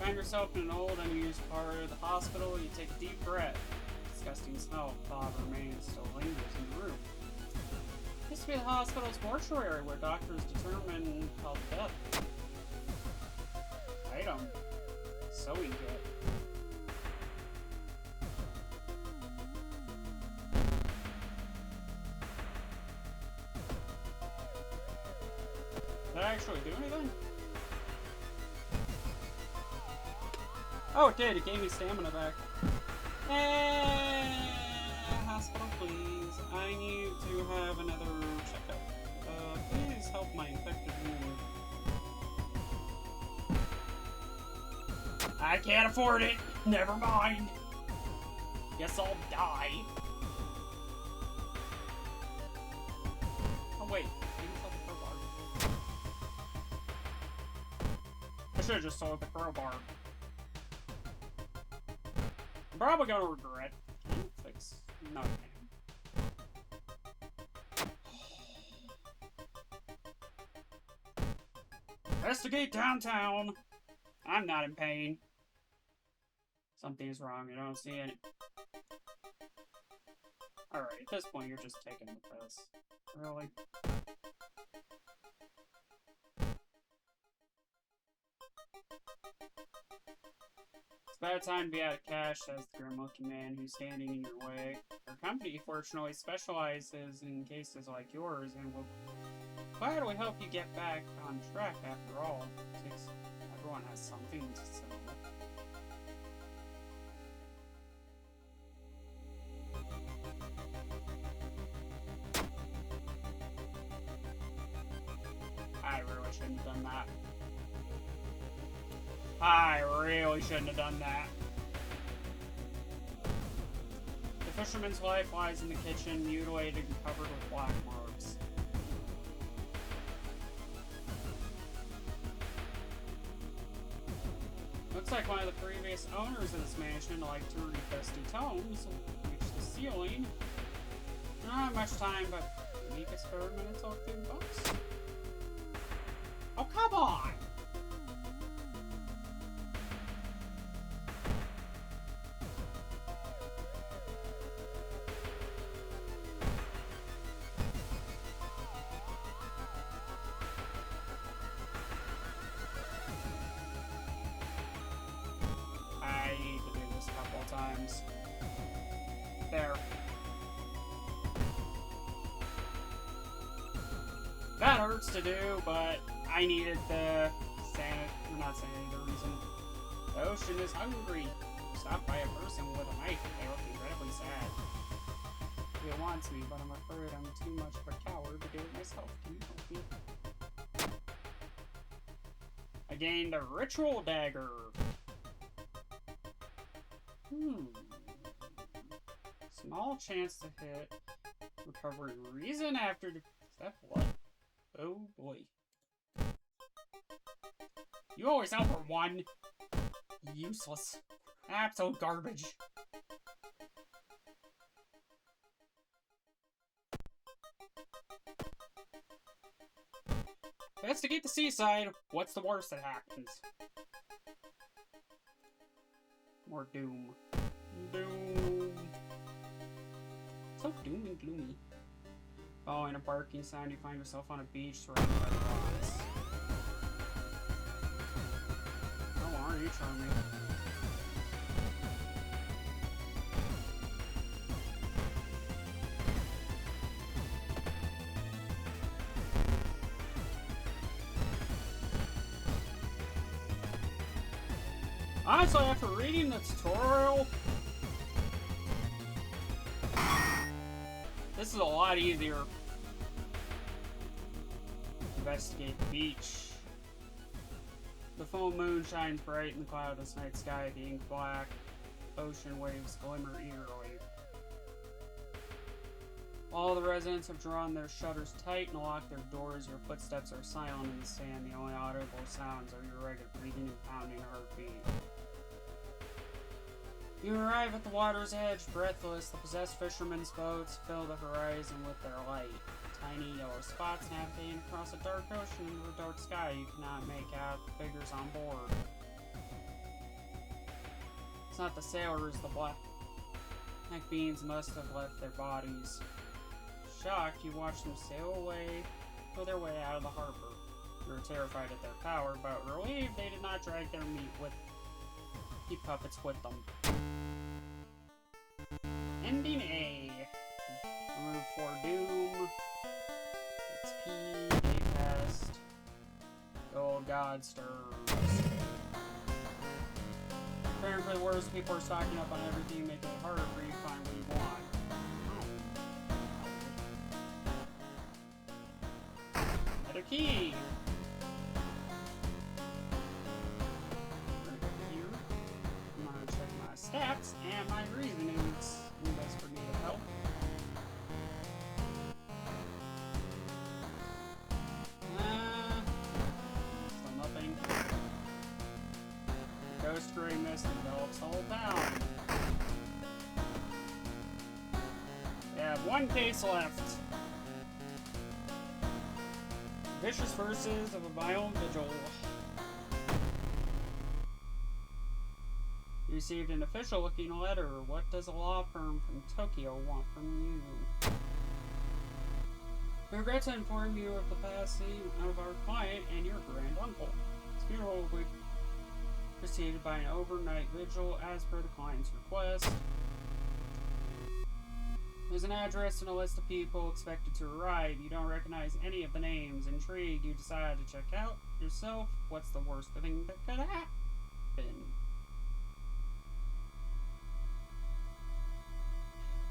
S1: Find yourself in an old, unused part of the hospital. You take a deep breath. Disgusting smell of thawed remains still lingers in the room. It used to be the hospital's mortuary where doctors determine called death. Item. Sewing kit. Did I actually do anything? Oh, it did. It gave me stamina back. Hospital, please. I need to have another checkup. Please help my infected wound. I can't afford it. Never mind. Guess I'll die. Oh, wait. I should have just sold the crowbar. I'm probably gonna regret. Can't fix nothing. Investigate downtown. I'm not in pain. Something's wrong. I don't see it. Alright, at this point, you're just taking the piss. Really? It's about time to be out of cash, says the grim-looking man who's standing in your way. Our company, fortunately, specializes in cases like yours and will gladly help you get back on track after all. Everyone has something to sell. I really shouldn't have done that. I really shouldn't have done that. The fisherman's wife lies in the kitchen, mutilated and covered with black marks. Looks like one of the previous owners of this mansion liked to read dusty tomes, reach the ceiling. Not much time, but unique experiments all through the books. Oh, come on! I need to do this a couple of times. There. That hurts to do, but I needed the the reason. The ocean is hungry. Stopped by a person with a knife. They look incredibly sad. It wants me, but I'm afraid I'm too much of a coward to do it myself. Can you help me? I gained a ritual dagger. Small chance to hit. Recovery reason after... Is that what? Oh boy. You always help for one. Useless. Absolute garbage. Investigate the seaside. What's the worst that happens? More doom. Doom. So doom and gloomy. Following a barking sound, you find yourself on a beach surrounded by rocks. How are you, Charlie? Honestly, after reading the tutorial, this is a lot easier. Investigate the beach. The full moon shines bright in the cloudless night sky, the ink black. Ocean waves glimmer eerily. All the residents have drawn their shutters tight and locked their doors. Your footsteps are silent in the sand. The only audible sounds are your regular breathing and pounding heartbeat. You arrive at the water's edge, breathless. The possessed fishermen's boats fill the horizon with their light. Tiny yellow spots navigating across a dark ocean into a dark sky. You cannot make out the figures on board. It's not the sailors, the black beings must have left their bodies. Shocked, you watch them sail away, pull their way out of the harbor. You were terrified at their power, but relieved they did not drag their meat puppets with them. Ending A. Remove 4 Doom. XP, Day Past. Gold God Stirs. Preparing for the worst, people are stocking up on everything, making it harder for you to find what you want. Another key! Right here. I'm gonna check my stats and my reasonings. Index for need of help. Still nothing. Ghost gray mist envelops the whole town. We have 1 case left. Vicious verses of a violent vigil. You received an official-looking letter. What does a law firm from Tokyo want from you? We regret to inform you of the passing of our client and your grand uncle. His funeral will be preceded by an overnight vigil as per the client's request. There's an address and a list of people expected to arrive. You don't recognize any of the names. Intrigued, you decide to check out yourself. What's the worst thing that could happen?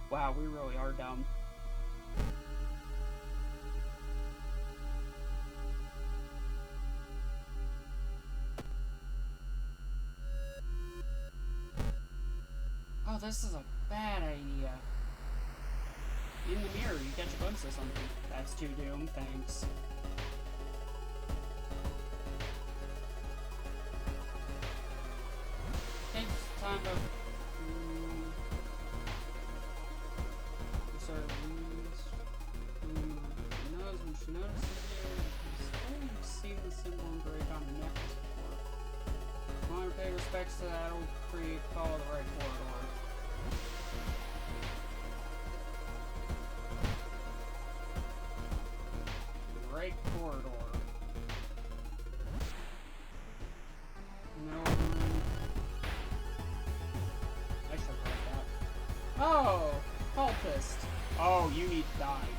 S1: Wow, we really are dumb. Oh, this is a bad idea. In the mirror, you catch a glimpse of something. That's too Doom, thanks. Takes time to... She knows when she notices you. You've seen the symbol engraved on the necklace before. You want to pay respects to that old creed, follow the right corridor. Right corridor. No room. I should have read that. Oh! Cultist. Oh, you need to die.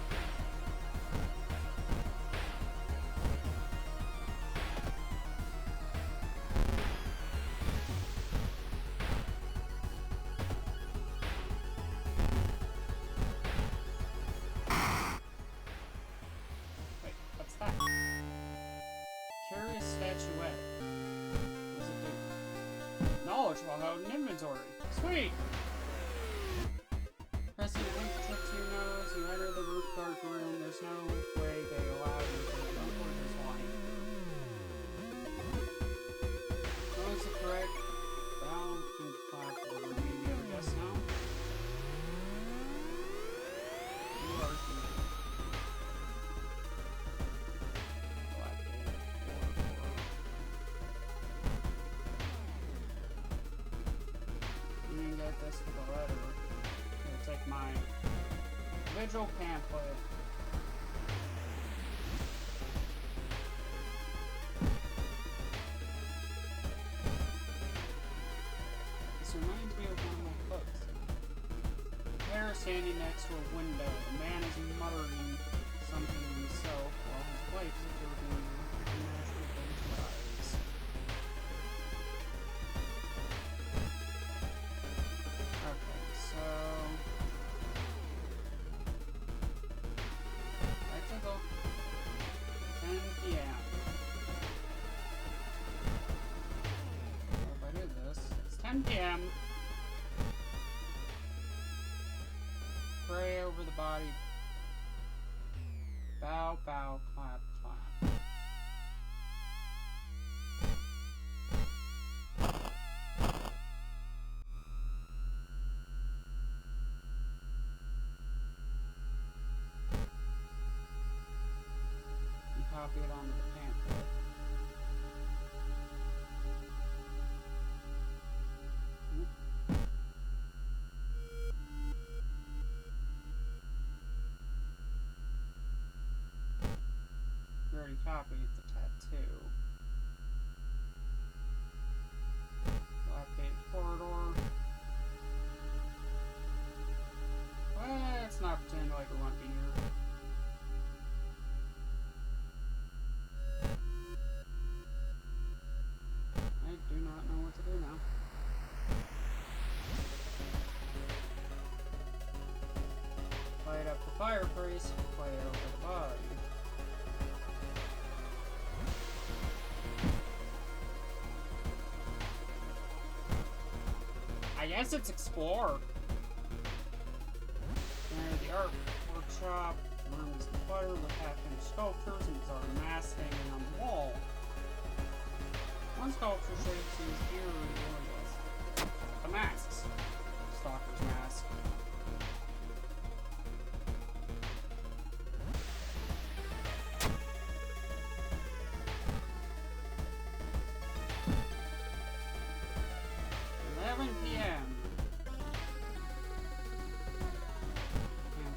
S1: Wait, what's that? Curious statuette. What does it do? Knowledge while held in inventory. Sweet! Pressing a handkerchief to your nose, you enter the roof dark room. There's no way they allow you to run toward this line. What was the correct bow and clap order? Maybe you have a guess now? You are here. Black 8, 4, 4. You didn't get this for the letter. Take my vigil pamphlet. This reminds me of one of my books. A pair standing next to a window. The man is muttering something to himself while his wife is observing the natural things rise. Okay, so... Go. 10 p.m. If I do this, it's 10 p.m. Pray over the body. Bow, bow, clap, clap. Copy it onto the pamphlet. already copied the tattoo. Dilapidated corridor. Let's not pretend like we want to be here. I do not know what to do now. Light up the fireplace, play it over the body. I guess it's explore. Near the art workshop, the room is cluttered with half-finished sculptures and bizarre masks hanging on the wall. One sculpture shapes his ear and the masks. Stalker's mask. PM.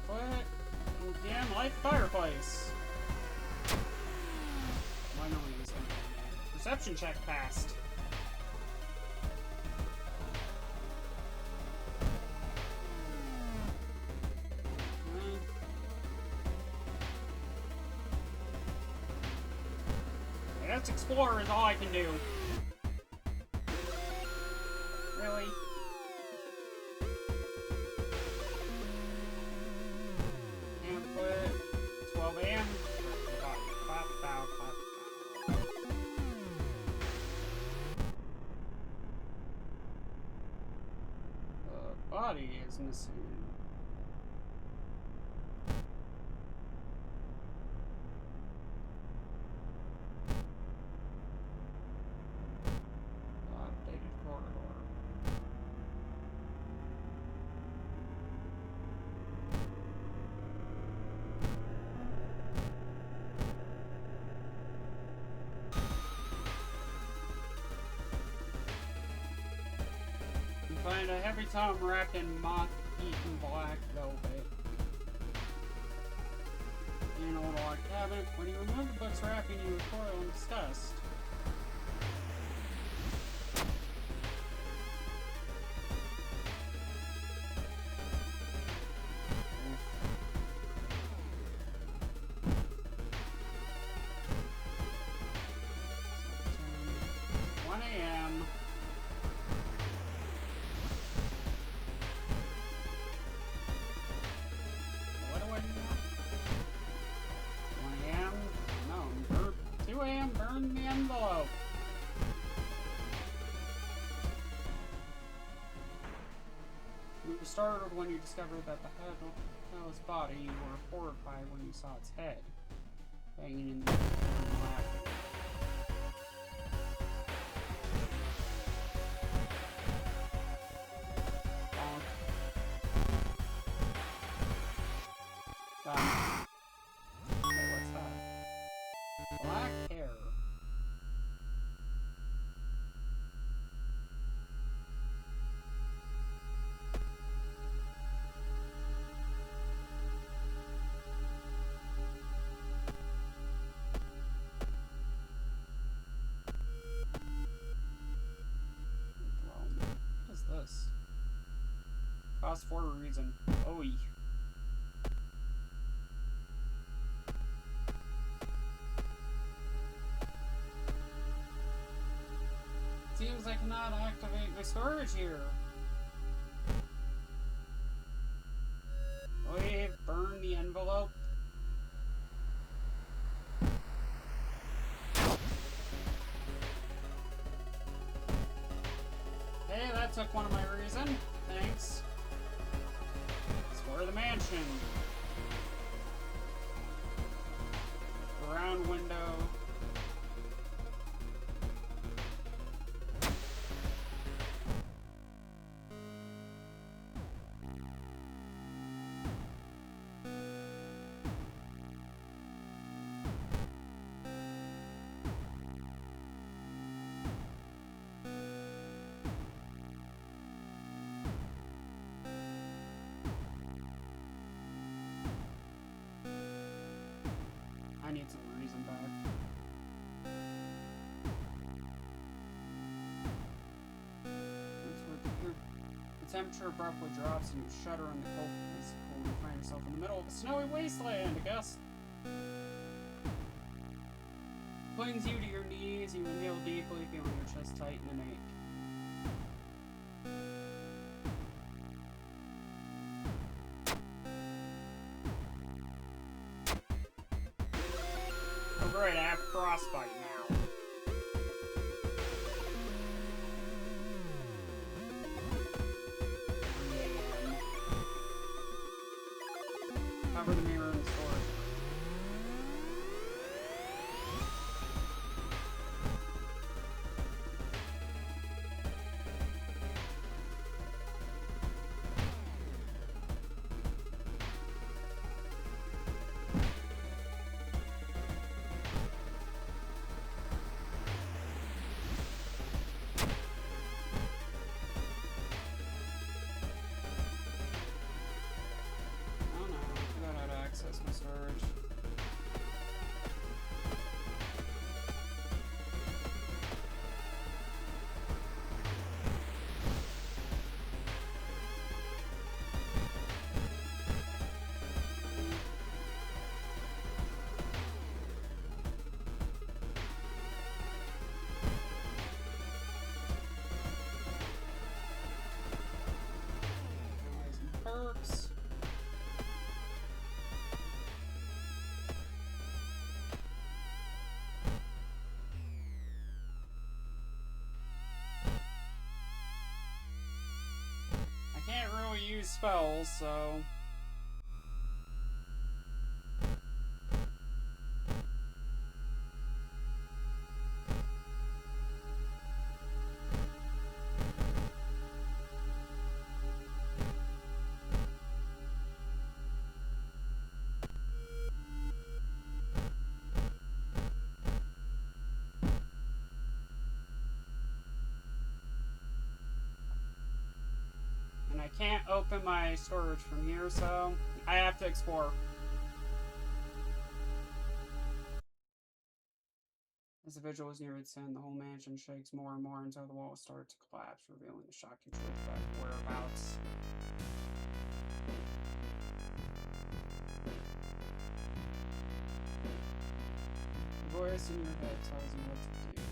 S1: Pamphlet. Again, light fireplace. Why no use it? Perception check passed. Let's explore is all I can do. Really? Pamphlet, 12 a.m. The body is missing. Updated corridor. You find a heavy tome wrapped in moth-eaten black velvet. In an old log cabinet, when you remove the book's wrapping, you recoil in disgust. Burn the envelope. You were startled when you discovered that the hell's body. You were horrified when you saw its head hanging in the lap. What's that? Black hair. What is this? Cost for a reason. Oh, seems I cannot activate my storage here. Wait, burn the envelope. Hey, that took one of my reason. Thanks. Explore the mansion. Round window. I need some learning. reason back. The temperature abruptly drops and you shudder in the cold place cool and find yourself in the middle of a snowy wasteland, I guess. Flings you to your knees, you inhale deeply, feeling your chest tighten and ache. Oh great, I have frostbite now. Cover the mirror in the storage. Access my storage. Perks. Can't really use spells, so... And I can't open my storage from here, so I have to explore. As the vigil is near its end, the whole mansion shakes more and more until the walls start to collapse, revealing the shocking truth about whereabouts. The voice in your head tells you what to do.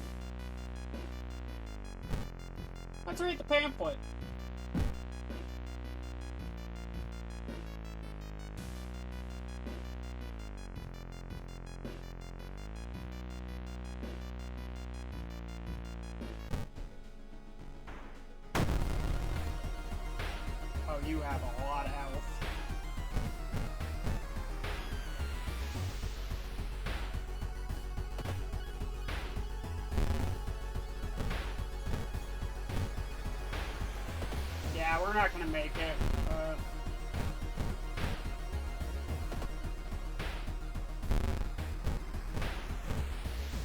S1: Let's read the pamphlet. Oh, you have a lot of health. Yeah, we're not gonna make it.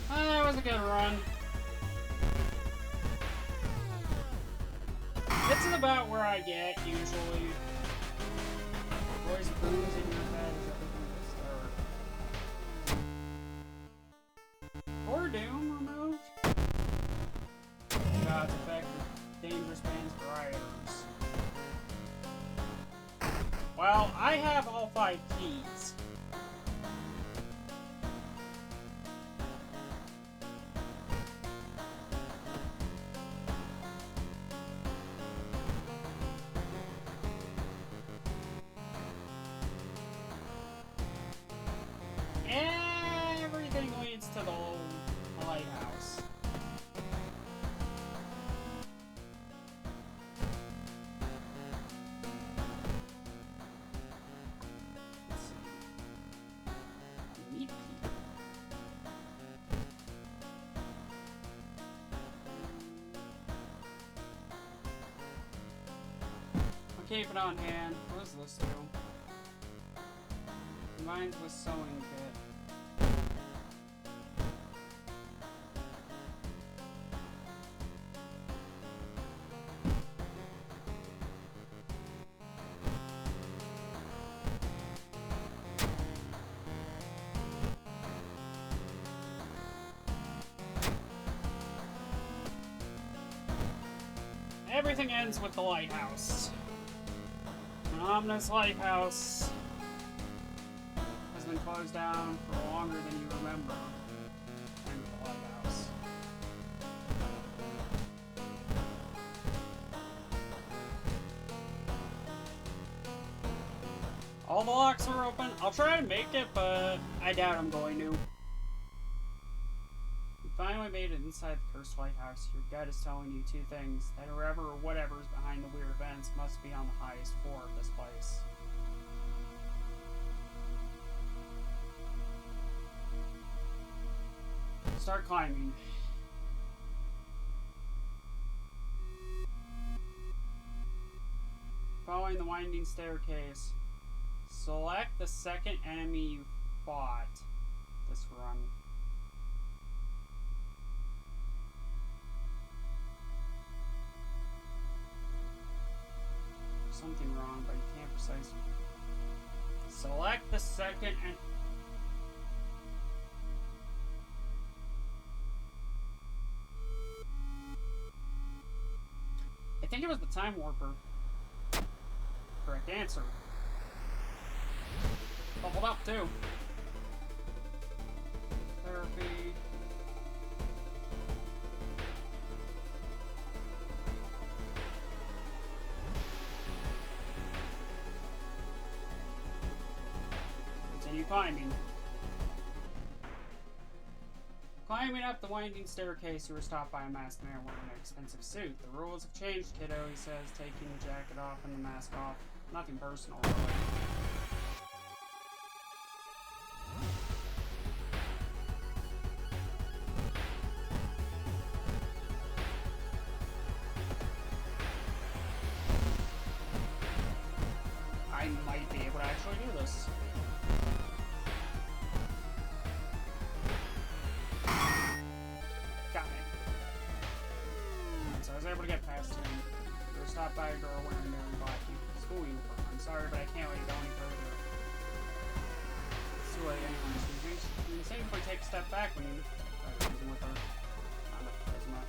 S1: That was a good run. This is about where I get, usually. Voice booms in your head as everything gets dark. Or Doom removed. God's effective. Dangerous bands for rioters. Well, I have all 5 keys. Everything leads to the old lighthouse. Let's see. Meet people. I'll keep it on hand. What does this do? Combines with sewing kit. everything ends with the lighthouse. An ominous lighthouse has been closed down for longer than you remember. And the lighthouse. All the locks are open. I'll try to make it, but I doubt I'm going to. You finally made it inside the cursed lighthouse. Your gut is telling you two things. That whoever or whatever is behind the weird events must be on the highest floor of this place. Start climbing. Following the winding staircase. Select the second enemy you fought this run. There's something wrong, but you can't precisely. Select the second and. I think it was the Time Warper. Correct answer. Bubbled up too. Therapy. Continue climbing. Climbing up the winding staircase, you were stopped by a masked man wearing an expensive suit. The rules have changed, kiddo, he says, taking the jacket off and the mask off. Nothing personal, really. I might be able to actually do this. Got me. So I was able to get past him. We were stopped by a girl wearing a new black school uniform. I'm sorry, but I can't let you go any further. It's too late anyway. You can safely take a step back when you try to reason with her. Not enough charisma.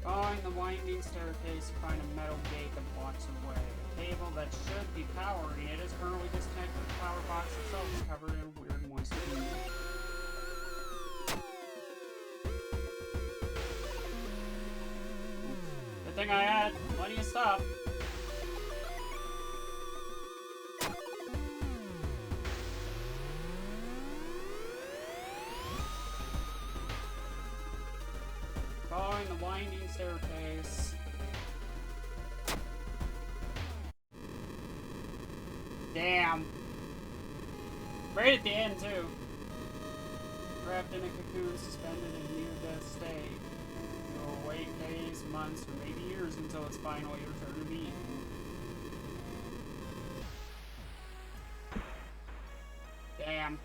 S1: Following the winding staircase, you find a metal gate that blocks your way. A cable that should be powering it is currently disconnected. The power box itself is covered in weird moist goo. Good thing I had plenty of stuff. Following the winding staircase. Damn. Right at the end, too. Trapped in a cocoon, suspended in a near-death state. You'll wait days, months, or maybe years until it's finally your turn to be. Damn.